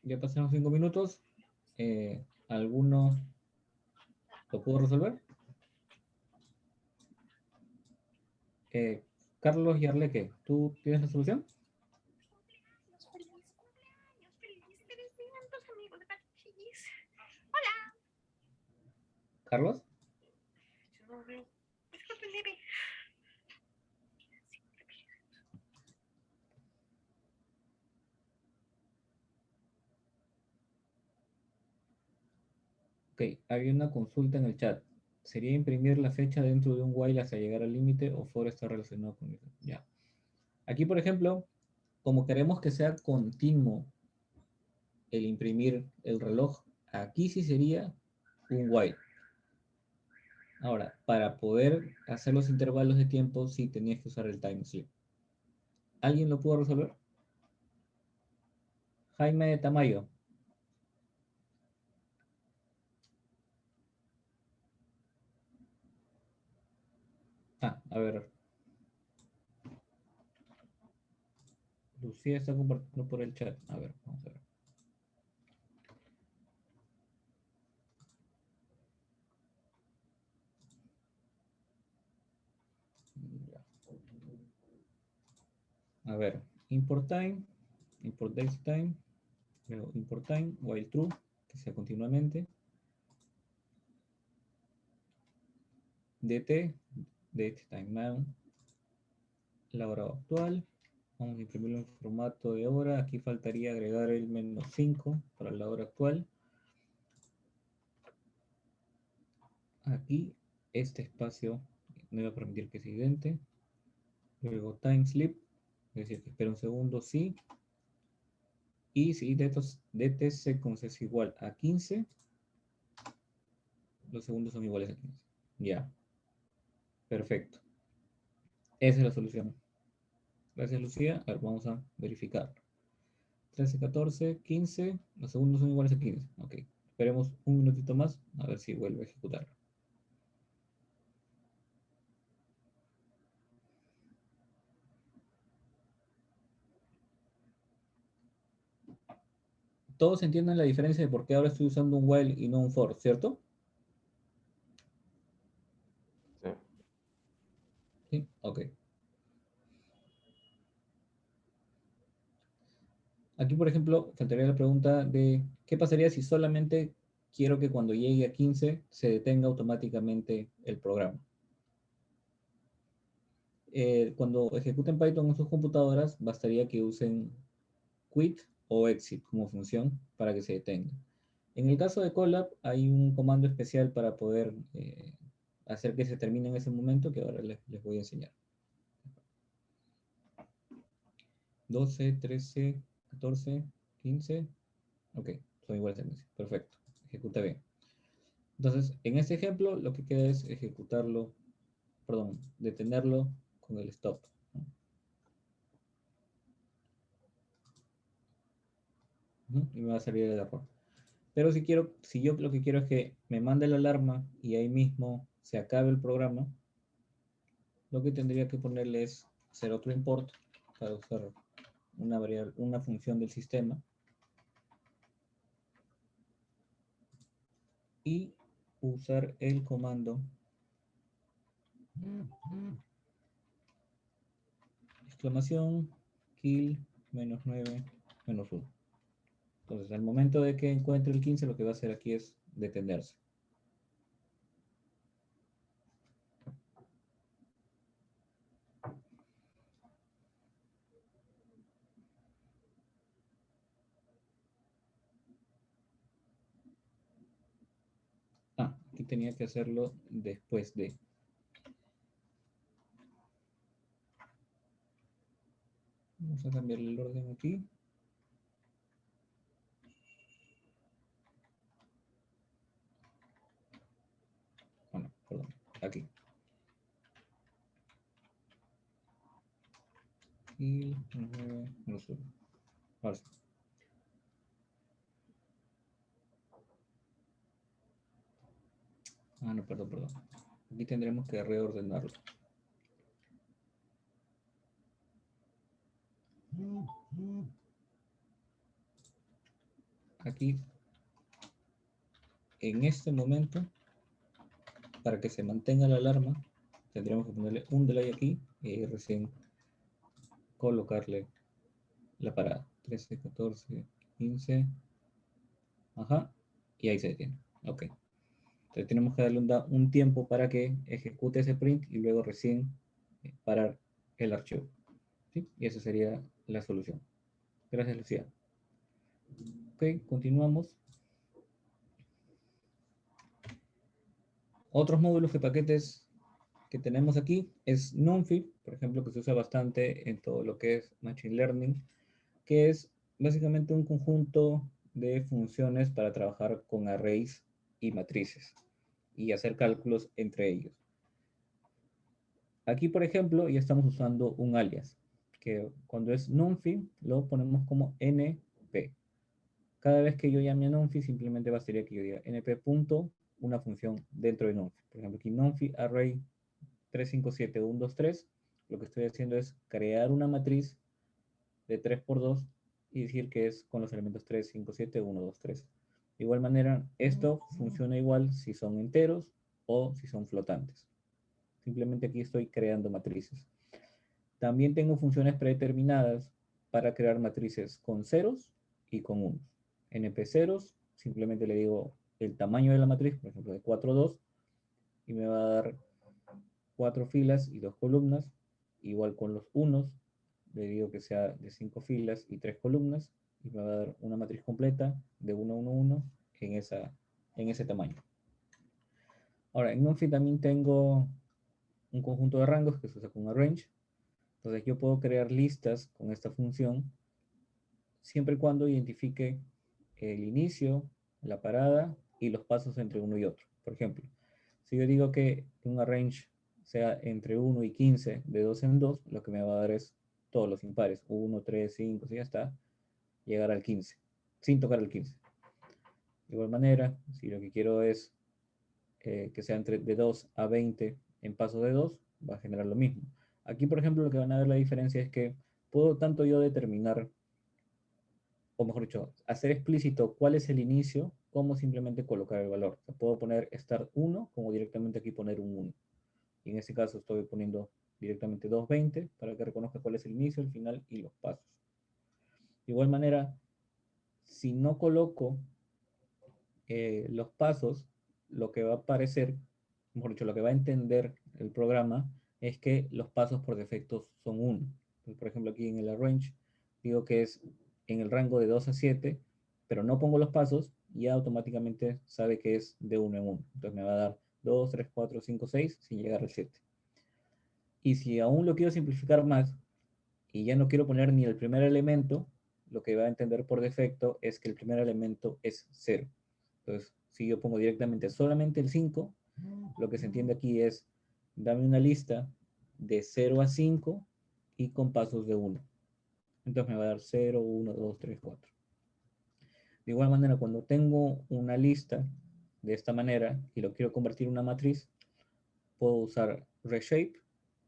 ya pasaron 5 minutos. ¿Alguno lo pudo resolver? Carlos Yarleque, ¿tú tienes la solución? ¿Carlos? Ok, había una consulta en el chat. ¿Sería imprimir la fecha dentro de un while hasta llegar al límite o for está relacionado con eso? Ya. Aquí, por ejemplo, como queremos que sea continuo el imprimir el reloj, aquí sí sería un while. Ahora, para poder hacer los intervalos de tiempo, sí tenías que usar el time slip. ¿Alguien lo pudo resolver? Jaime de Tamayo. A ver. Lucía está compartiendo por el chat. A ver, vamos a ver. Ya. A ver, import time, import date time, luego import time, while true, que sea continuamente. DT, date time now, la hora actual. Vamos a imprimirlo en formato de hora. Aquí faltaría agregar el -5 para la hora actual. Aquí, este espacio me va a permitir que se idente. Luego time slip, es decir, que espera un segundo, sí. Y si DT es igual a 15, los segundos son iguales a 15. Ya, perfecto. Esa es la solución. Gracias, Lucía. A ver, vamos a verificar. 13, 14, 15. Los segundos son iguales a 15. Ok. Esperemos un minutito más a ver si vuelve a ejecutar. Todos entienden la diferencia de por qué ahora estoy usando un while y no un for, ¿cierto? Sí. Sí, ok. Aquí, por ejemplo, faltaría la pregunta de ¿qué pasaría si solamente quiero que cuando llegue a 15 se detenga automáticamente el programa? Cuando ejecuten Python en sus computadoras, bastaría que usen quit o exit como función para que se detenga. En el caso de Colab, hay un comando especial para poder hacer que se termine en ese momento que ahora les voy a enseñar. 12, 13, 14, 15. Ok, son iguales a 15. Perfecto. Ejecuta bien. Entonces, en este ejemplo, lo que queda es ejecutarlo, perdón, detenerlo con el stop, ¿no? Y me va a salir el error. Pero si yo lo que quiero es que me mande la alarma y ahí mismo se acabe el programa, lo que tendría que ponerle es hacer otro import para usar una función del sistema y usar el comando exclamación kill -9 -1. Entonces, al momento de que encuentre el 15, lo que va a hacer aquí es detenerse. Aquí tenía que hacerlo después de. Vamos a cambiar el orden aquí. aquí. Y lo subo. Ahora sí. Ah, no, perdón. Aquí tendremos que reordenarlo. Aquí, en este momento, para que se mantenga la alarma, tendremos que ponerle un delay aquí y recién colocarle la parada. 13, 14, 15. Ajá. Y ahí se detiene. Ok. Entonces tenemos que darle un tiempo para que ejecute ese print y luego recién parar el archivo. ¿Sí? Y esa sería la solución. Gracias, Lucía. Ok, continuamos. Otros módulos y paquetes que tenemos aquí es NumPy, por ejemplo, que se usa bastante en todo lo que es Machine Learning, que es básicamente un conjunto de funciones para trabajar con arrays y matrices y hacer cálculos entre ellos. Aquí, por ejemplo, ya estamos usando un alias, que cuando es NumPy lo ponemos como np. Cada vez que yo llame a NumPy, simplemente bastaría que yo diga np punto una función dentro de NumPy. Por ejemplo, aquí NumPy array 357123, lo que estoy haciendo es crear una matriz de 3 por 2 y decir que es con los elementos 3, 5, 7, 1, 2, 3. De igual manera, esto funciona igual si son enteros o si son flotantes. Simplemente aquí estoy creando matrices. También tengo funciones predeterminadas para crear matrices con ceros y con unos. NP ceros, simplemente le digo el tamaño de la matriz, por ejemplo, de 4, 2, y me va a dar 4 filas y 2 columnas. Igual con los unos, le digo que sea de 5 filas y 3 columnas, y me va a dar una matriz completa de 1, 1, 1 en ese tamaño. Ahora, en NumPy también tengo un conjunto de rangos que se usa con arrange. Entonces yo puedo crear listas con esta función siempre y cuando identifique el inicio, la parada y los pasos entre uno y otro. Por ejemplo, si yo digo que un arrange sea entre 1 y 15 de 2 en 2, lo que me va a dar es todos los impares, 1, 3, 5, si ya está, llegar al 15, sin tocar el 15. De igual manera, si lo que quiero es que sea de 2 a 20 en pasos de 2, va a generar lo mismo. Aquí, por ejemplo, lo que van a ver la diferencia es que puedo tanto yo determinar, o mejor dicho, hacer explícito cuál es el inicio, como simplemente colocar el valor. O sea, puedo poner start 1, como directamente aquí poner un 1. Y en este caso estoy poniendo directamente 220 para que reconozca cuál es el inicio, el final y los pasos. De igual manera, si no coloco los pasos, lo que va a aparecer, mejor dicho, lo que va a entender el programa es que los pasos por defecto son 1. Entonces, por ejemplo, aquí en el arrange digo que es en el rango de 2 a 7, pero no pongo los pasos y ya automáticamente sabe que es de 1 en 1. Entonces me va a dar 2, 3, 4, 5, 6 sin llegar al 7. Y si aún lo quiero simplificar más y ya no quiero poner ni el primer elemento, lo que va a entender por defecto es que el primer elemento es 0. Entonces, si yo pongo directamente solamente el 5, lo que se entiende aquí es, dame una lista de 0 a 5 y con pasos de 1. Entonces me va a dar 0, 1, 2, 3, 4. De igual manera, cuando tengo una lista de esta manera y lo quiero convertir en una matriz, puedo usar reshape,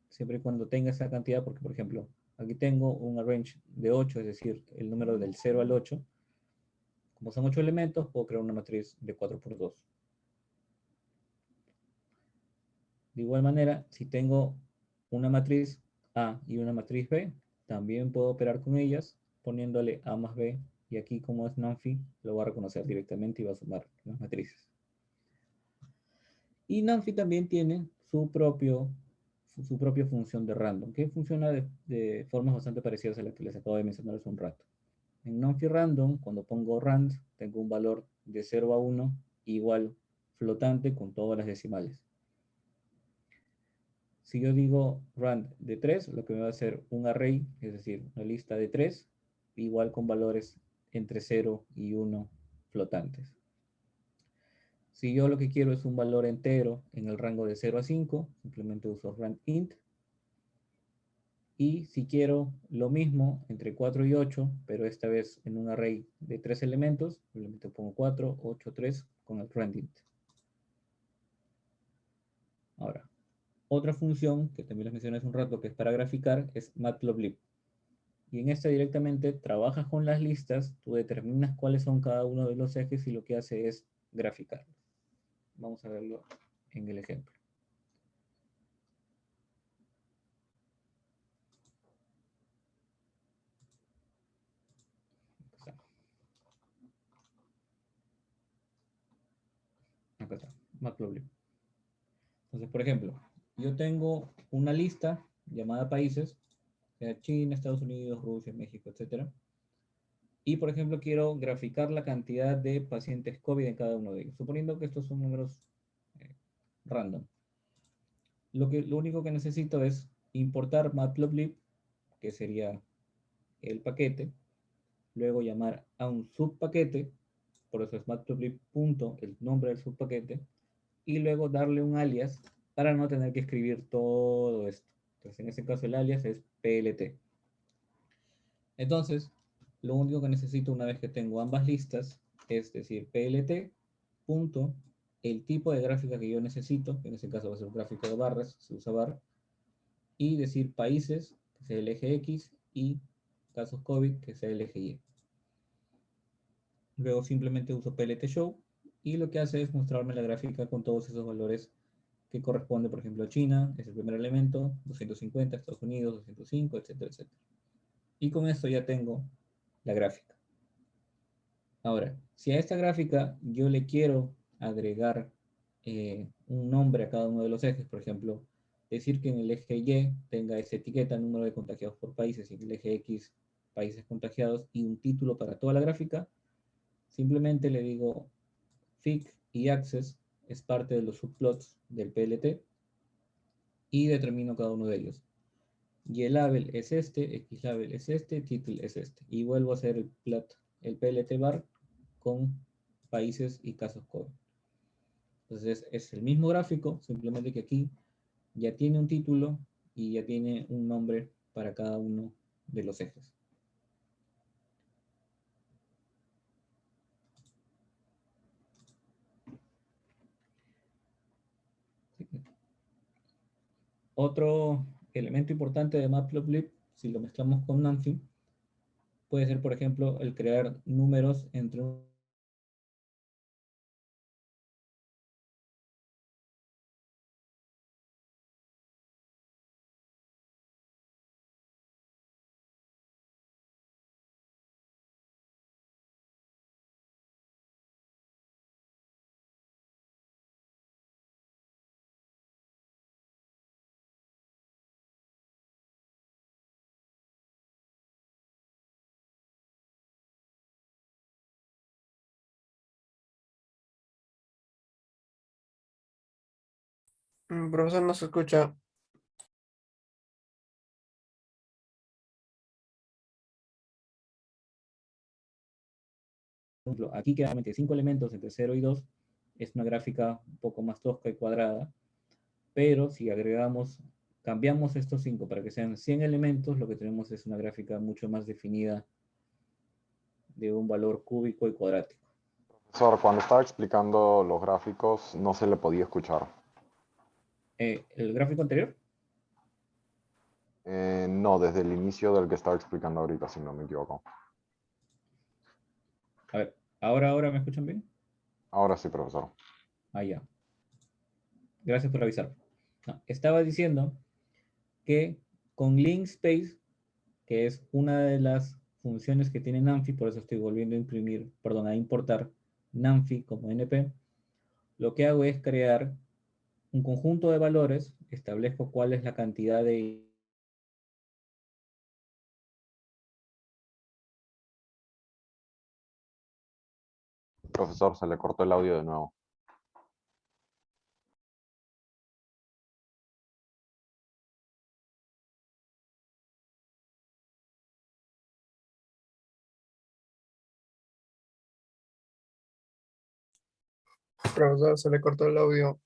siempre y cuando tenga esa cantidad, porque por ejemplo, aquí tengo un arrange de 8, es decir, el número del 0 al 8. Como son 8 elementos, puedo crear una matriz de 4 por 2. De igual manera, si tengo una matriz A y una matriz B, también puedo operar con ellas poniéndole A más B, y aquí como es NumPy, lo va a reconocer directamente y va a sumar las matrices. Y NumPy también tiene su propia función de random, que funciona de formas bastante parecidas a las que les acabo de mencionar hace un rato. En NumPy random, cuando pongo rand, tengo un valor de 0 a 1 igual flotante con todas las decimales. Si yo digo rand de 3, lo que me va a hacer un array, es decir, una lista de 3, igual con valores entre 0 y 1 flotantes. Si yo lo que quiero es un valor entero en el rango de 0 a 5, simplemente uso randint. Y si quiero lo mismo entre 4 y 8, pero esta vez en un array de 3 elementos, simplemente pongo 4, 8, 3 con el randint. Ahora, otra función que también les mencioné hace un rato que es para graficar es matplotlib. Y en esta directamente trabajas con las listas, tú determinas cuáles son cada uno de los ejes y lo que hace es graficar. Vamos a verlo en el ejemplo. Acá está, matplotlib. Entonces, por ejemplo, yo tengo una lista llamada países, sea China, Estados Unidos, Rusia, México, etcétera. Y, por ejemplo, quiero graficar la cantidad de pacientes COVID en cada uno de ellos, suponiendo que estos son números eh, random. Lo único que necesito es importar matplotlib, que sería el paquete, luego llamar a un subpaquete, por eso es matplotlib punto, el nombre del subpaquete, y luego darle un alias para no tener que escribir todo esto. Entonces, en este caso el alias es plt. Entonces, lo único que necesito una vez que tengo ambas listas es decir plt punto el tipo de gráfica que yo necesito, que en este caso va a ser un gráfico de barras, se usa bar, y decir países, que sea el eje X, y casos COVID, que sea el eje Y. Luego simplemente uso plt show y lo que hace es mostrarme la gráfica con todos esos valores que corresponde, por ejemplo, a China, es el primer elemento, 250, Estados Unidos, 205, etcétera, etcétera. Y con esto ya tengo la gráfica. Ahora, si a esta gráfica yo le quiero agregar un nombre a cada uno de los ejes, por ejemplo, decir que en el eje Y tenga esa etiqueta, número de contagiados por países, y en el eje X, países contagiados, y un título para toda la gráfica, simplemente le digo fic y access es parte de los subplots del PLT y determino cada uno de ellos. Y el label es este, X label es este, title es este. Y vuelvo a hacer el plot, el PLT bar con países y casos COVID. Entonces es el mismo gráfico, simplemente que aquí ya tiene un título y ya tiene un nombre para cada uno de los ejes. Otro elemento importante de Matplotlib, si lo mezclamos con Nanfi, puede ser, por ejemplo, el crear números entre un Profesor, no se escucha. ejemplo, aquí quedan 5 elementos entre 0 y 2, es una gráfica un poco más tosca y cuadrada, pero si agregamos, cambiamos estos 5 para que sean 100 elementos, lo que tenemos es una gráfica mucho más definida de un valor cúbico y cuadrático. Profesor, cuando estaba explicando los gráficos no se le podía escuchar. ¿El gráfico anterior? No, desde el inicio del que estaba explicando ahorita, si no me equivoco. A ver, ¿ahora me escuchan bien? Ahora sí, profesor. Ah, ya. Gracias por avisar. No, estaba diciendo que con linspace, que es una de las funciones que tiene Nanfi, por eso estoy volviendo a imprimir, perdón, a importar Nanfi como NP, lo que hago es crear un conjunto de valores, establezco cuál es la cantidad de Profesor, se le cortó el audio de nuevo. Profesor, se le cortó el audio.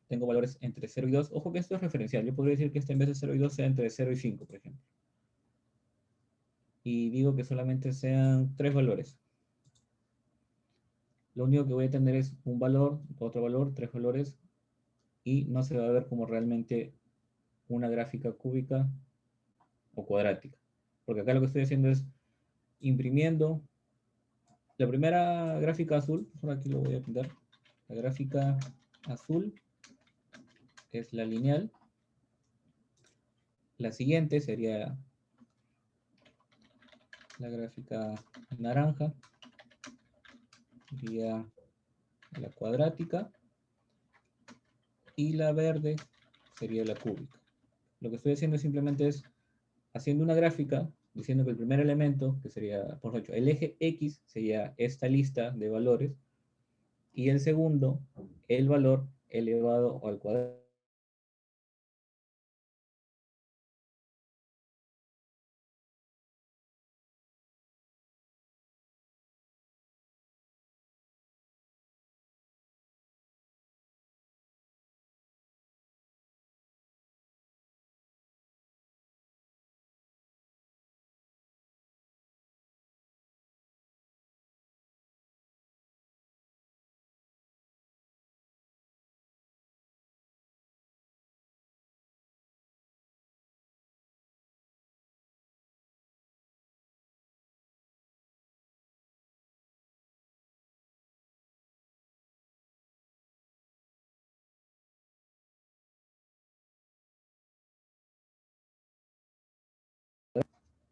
Tengo valores entre 0 y 2. Ojo que esto es referencial. Yo podría decir que este en vez de 0 y 2 sea entre 0 y 5, por ejemplo. Y digo que solamente sean 3 valores. Lo único que voy a tener es un valor, otro valor, 3 valores, y no se va a ver como realmente una gráfica cúbica o cuadrática. Porque acá lo que estoy haciendo es imprimiendo la primera gráfica azul, por aquí lo voy a pintar. La gráfica azul es la lineal. La siguiente sería la gráfica naranja, sería la cuadrática, y la verde sería la cúbica. Lo que estoy haciendo simplemente es haciendo una gráfica diciendo que el primer elemento, que sería, por ejemplo, el eje X sería esta lista de valores, y el segundo, el valor elevado al cuadrado.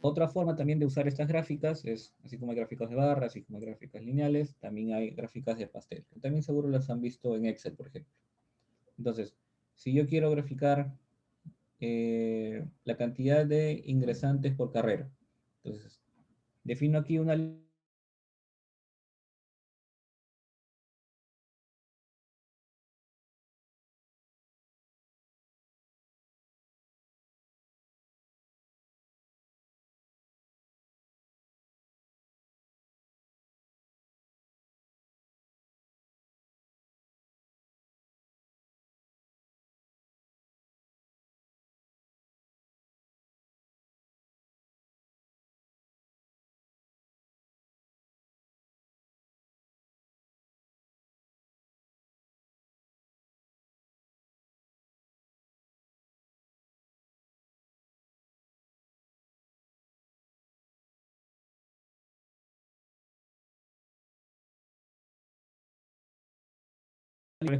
Otra forma también de usar estas gráficas es, así como hay gráficas de barras, así como hay gráficas lineales, también hay gráficas de pastel, que también seguro las han visto en Excel, por ejemplo. Entonces, si yo quiero graficar la cantidad de ingresantes por carrera, entonces defino aquí una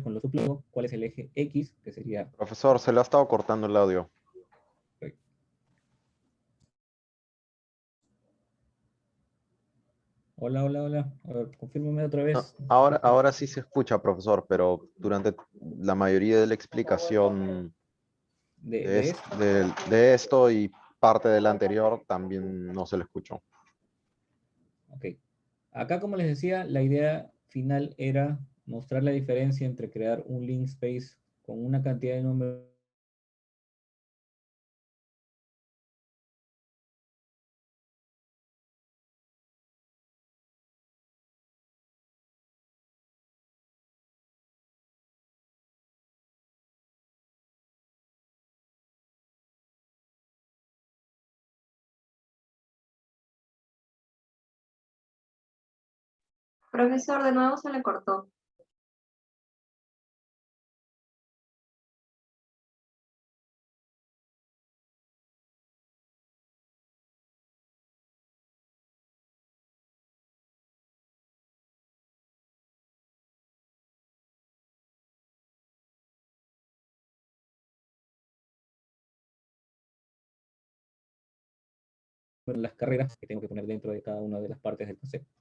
con los subluego, cuál es el eje X, que sería... Profesor, se le ha estado cortando el audio. Hola, hola, hola. A ver, confírmeme otra No, vez. ahora sí se escucha, profesor, pero durante la mayoría de la explicación De esto. de esto y parte del anterior también no se le escuchó. Ok. Acá, como les decía, la idea final era mostrar la diferencia entre crear un link space con una cantidad de números Profesor, de nuevo se le cortó. las carreras que tengo que poner dentro de cada una de las partes del concepto.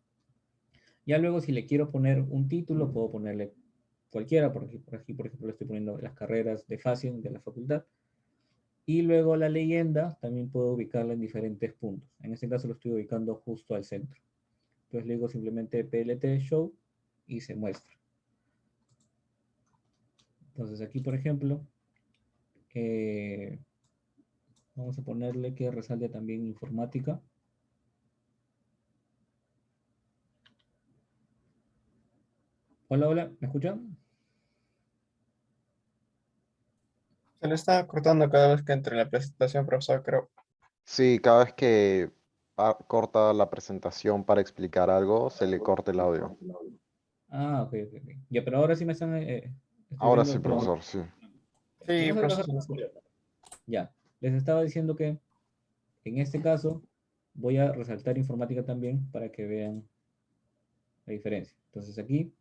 Ya luego, si le quiero poner un título, puedo ponerle cualquiera. Por aquí, por ejemplo, le estoy poniendo las carreras de FACIEN de la facultad. Y luego la leyenda también puedo ubicarla en diferentes puntos. En este caso lo estoy ubicando justo al centro. Entonces le digo simplemente PLT show y se muestra. Entonces aquí, por ejemplo, vamos a ponerle que resalte también informática. Hola, hola, ¿me escuchan? Se le está cortando cada vez que entre la presentación, profesor, creo. Sí, cada vez que corta la presentación para explicar algo, se le corta el audio. Ah, ok, ok, ok. Ya, pero ahora sí me están... estoy Ahora viendo sí, el tema. profesor, sí. Sí, Vamos a profesor, trabajar. se le escucha. Ya, les estaba diciendo que en este caso voy a resaltar informática también para que vean la diferencia. Entonces aquí,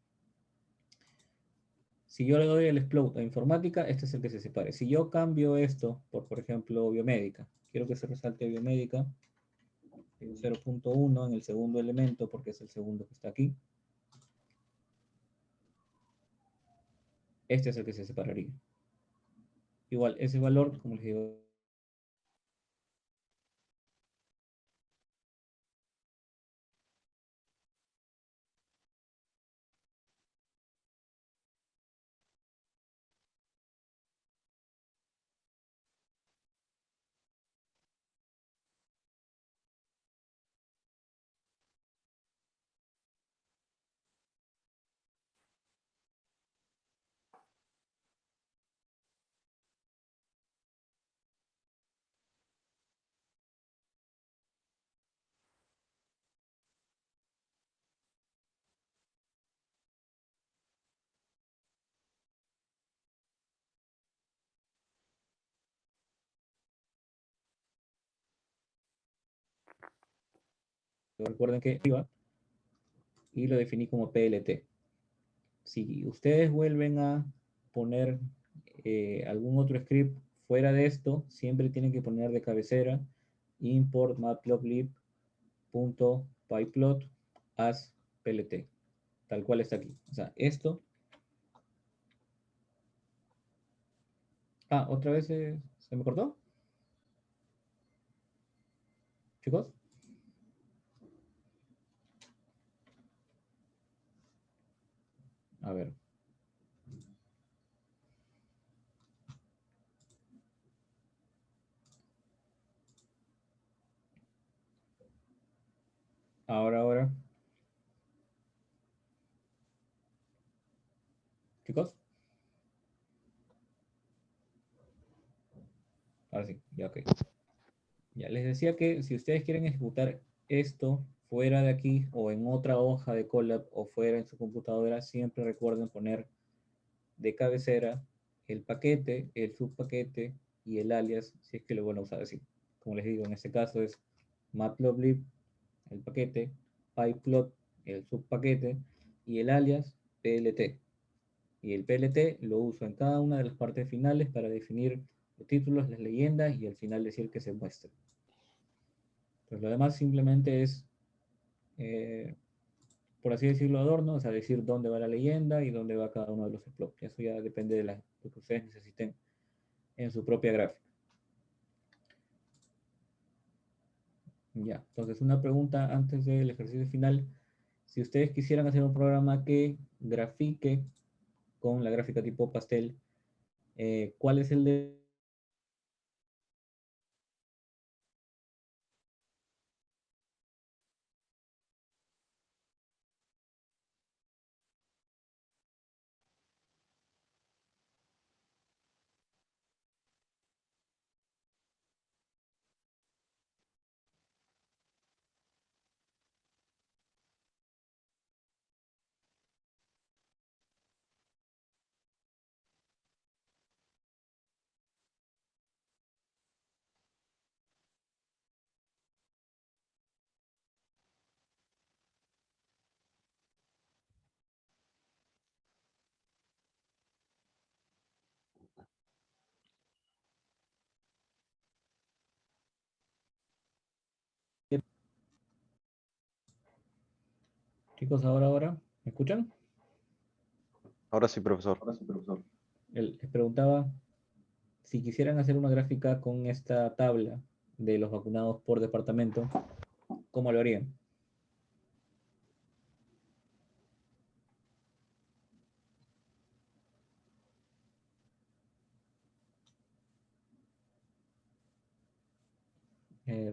si yo le doy el explode a informática, este es el que se separe. Si yo cambio esto por ejemplo, biomédica, quiero que se resalte biomédica, 0.1 en el segundo elemento, porque es el segundo que está aquí. Este es el que se separaría. Igual, ese valor, como les digo, recuerden que iba y lo definí como PLT. Si ustedes vuelven a poner algún otro script fuera de esto, siempre tienen que poner de cabecera import matplotlib.pyplot as plt, tal cual está aquí. O sea, esto... Ah, otra vez se me cortó, chicos. A ver. Ahora. Chicos. Ahora sí, ya ok. Ya les decía que si ustedes quieren ejecutar esto fuera de aquí o en otra hoja de Colab o fuera en su computadora, siempre recuerden poner de cabecera el paquete, el subpaquete y el alias, si es que lo van a usar así. Como les digo, en este caso es matplotlib, el paquete, pyplot, el subpaquete y el alias plt. Y el plt lo uso en cada una de las partes finales para definir los títulos, las leyendas y al final decir que se muestre. Pues lo demás simplemente es, por así decirlo, adorno, o sea, decir dónde va la leyenda y dónde va cada uno de los exploits. Eso ya depende de lo que ustedes necesiten en su propia gráfica. Ya, entonces una pregunta antes del ejercicio final. Si ustedes quisieran hacer un programa que grafique con la gráfica tipo pastel, ¿cuál es el de chicos ahora? ¿Me escuchan? Ahora sí, profesor. Les preguntaba si quisieran hacer una gráfica con esta tabla de los vacunados por departamento, ¿cómo lo harían?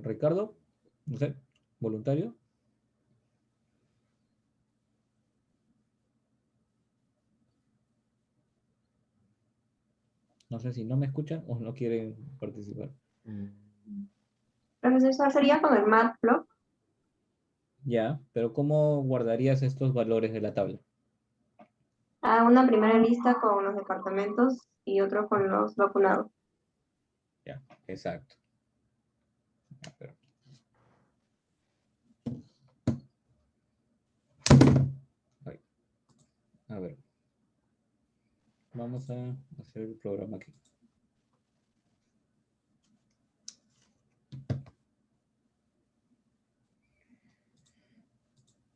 Ricardo, no sé, voluntario. No sé si no me escuchan o no quieren participar. Profesor, eso sería con el Matplotlib. Ya, pero ¿cómo guardarías estos valores de la tabla? Una primera lista con los departamentos y otro con los vacunados. Ya, exacto. A ver. Ay, a ver. Vamos a hacer el programa aquí.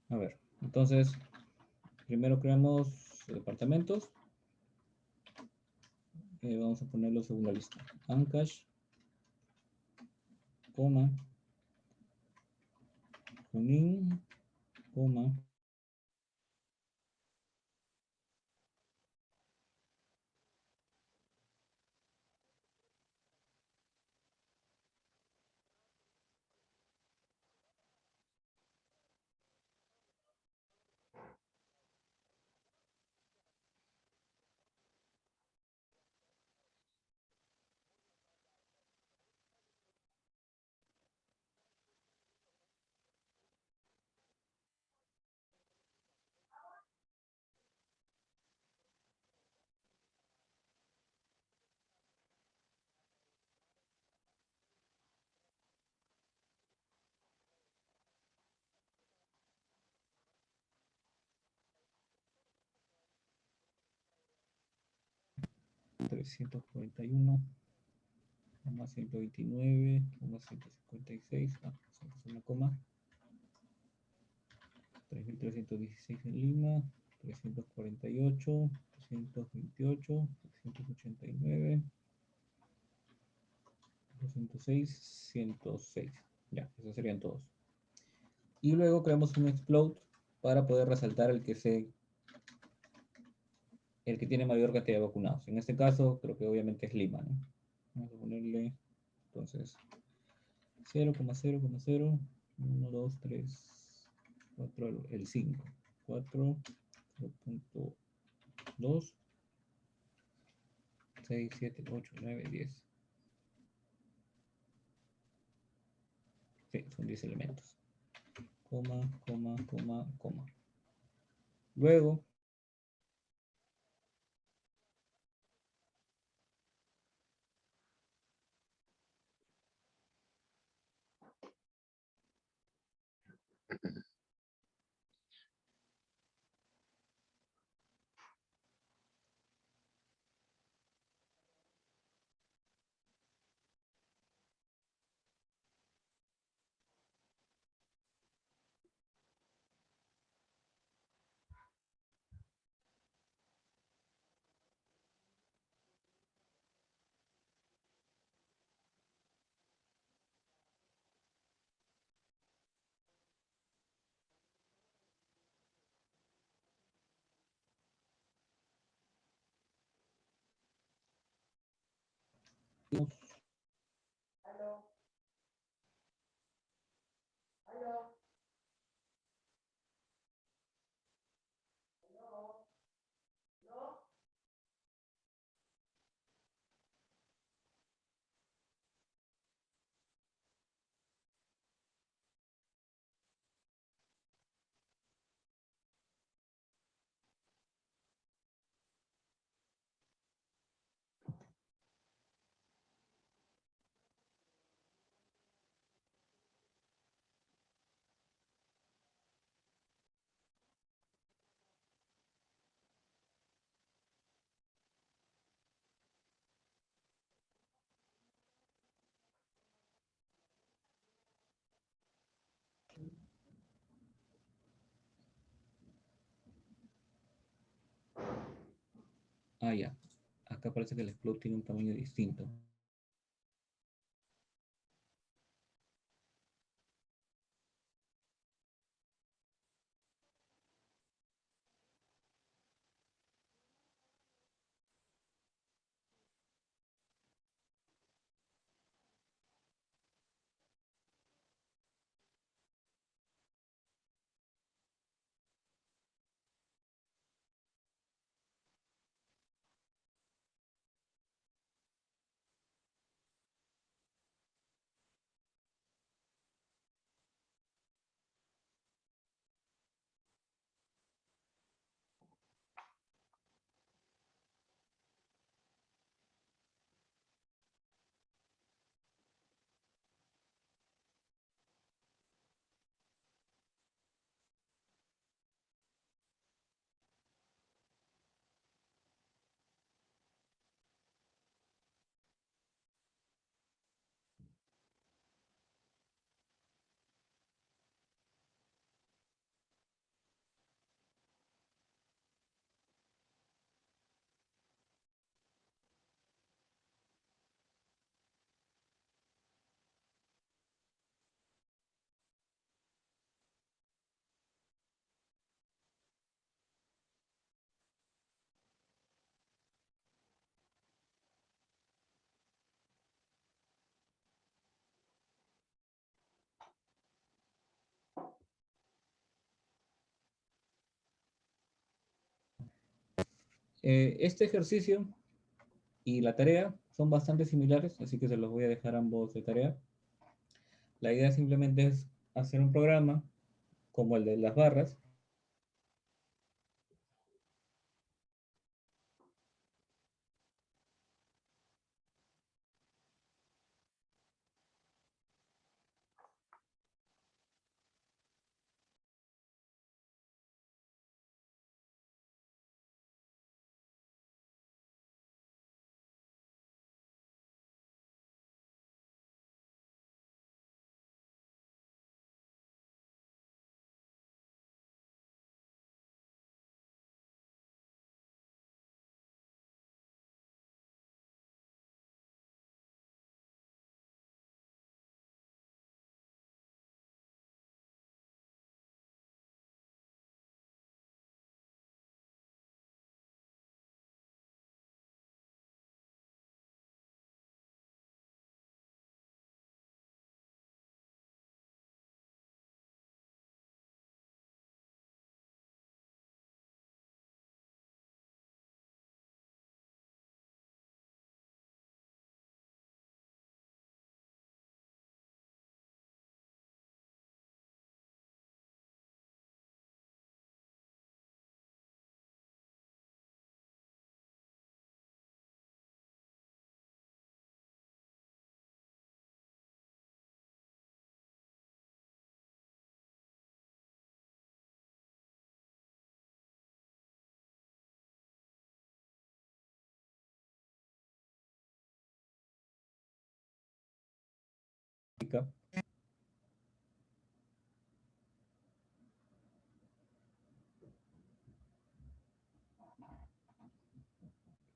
A ver, entonces, primero creamos departamentos. Vamos a ponerlos en una lista. Ancash, coma, Junín, coma, $341, coma 129, coma 156, una coma, 3.316 en Lima, 348, 328, 389, 206, 106. Ya, esos serían todos. Y luego creamos un explode para poder resaltar el que tiene mayor cantidad de vacunados. En este caso, creo que obviamente es Lima, ¿no? Vamos a ponerle, entonces, 0,0,0, 1, 2, 3, 4, el 5, 4, 0.2, 6, 7, 8, 9, 10. Sí, son 10 elementos. Coma, coma, coma, coma. Luego, ya. acá parece que el explode tiene un tamaño distinto. Este ejercicio y la tarea son bastante similares, así que se los voy a dejar ambos de tarea. La idea simplemente es hacer un programa como el de las barras.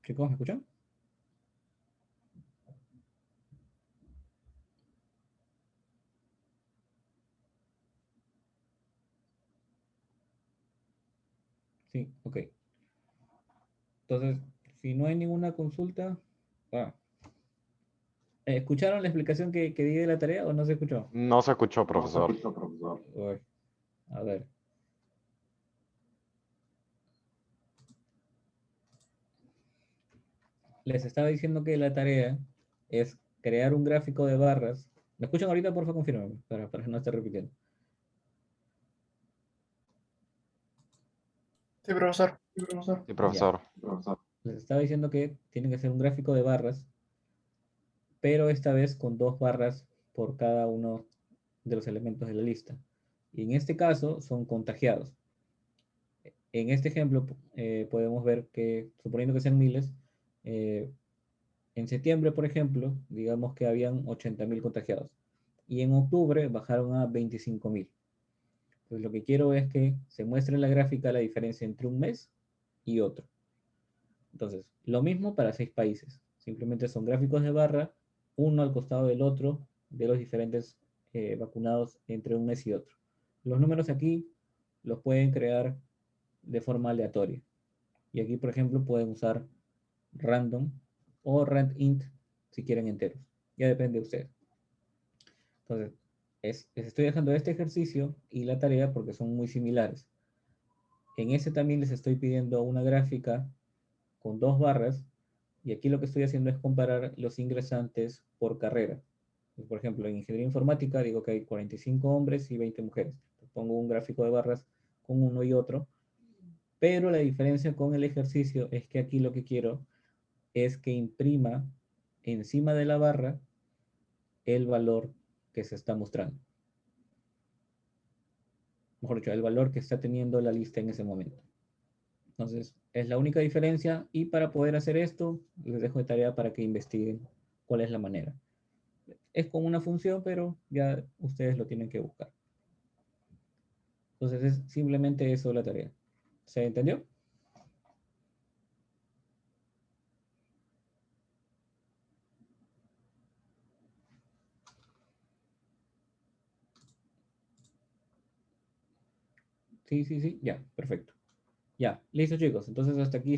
Chicos, ¿me escuchan? Sí, ok. Entonces, si no hay ninguna consulta, ah, ¿escucharon la explicación que di de la tarea o no se escuchó? No se escuchó, profesor. Uy, a ver. Les estaba diciendo que la tarea es crear un gráfico de barras. ¿Me escuchan ahorita? Por favor, confirmen, para no estar repitiendo. Sí, profesor. Sí, Ya. profesor. Les estaba diciendo que tiene que ser un gráfico de barras, pero esta vez con 2 barras por cada uno de los elementos de la lista. Y en este caso son contagiados. En este ejemplo podemos ver que, suponiendo que sean miles, eh, en septiembre, por ejemplo, digamos que habían 80.000 contagiados. Y en octubre bajaron a 25.000. Pues lo que quiero es que se muestre en la gráfica la diferencia entre un mes y otro. Entonces, lo mismo para 6 países. Simplemente son gráficos de barra, uno al costado del otro, de los diferentes vacunados entre un mes y otro. Los números aquí los pueden crear de forma aleatoria. Y aquí, por ejemplo, pueden usar random o randint si quieren enteros. Ya depende de ustedes. Entonces, les estoy dejando este ejercicio y la tarea porque son muy similares. En ese también les estoy pidiendo una gráfica con 2 barras y aquí lo que estoy haciendo es comparar los ingresantes por carrera. Por ejemplo, en ingeniería informática digo que hay 45 hombres y 20 mujeres. Pongo un gráfico de barras con uno y otro, pero la diferencia con el ejercicio es que aquí lo que quiero es que imprima encima de la barra el valor que se está mostrando. Mejor dicho, el valor que está teniendo la lista en ese momento. Entonces, es la única diferencia y para poder hacer esto, les dejo de tarea para que investiguen cuál es la manera. Es con una función, pero ya ustedes lo tienen que buscar. Entonces, es simplemente eso la tarea. ¿Se entendió? Sí, sí, sí, ya, perfecto. Ya, listo chicos, entonces hasta aquí.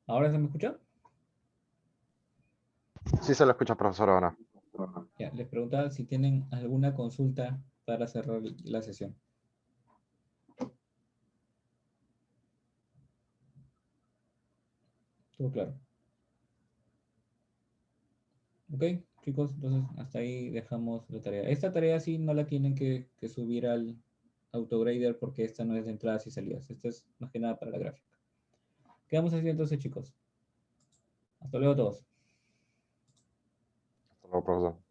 ¿Ahora se me escucha? Sí se lo escucha, profesor, ahora. Ya, les preguntaba si tienen alguna consulta para cerrar la sesión. Todo claro. Ok, chicos, entonces hasta ahí dejamos la tarea. Esta tarea sí no la tienen que subir al autograder porque esta no es de entradas y salidas. Esta es más que nada para la gráfica. Quedamos así entonces, chicos. Hasta luego a todos. Hasta luego, profesor.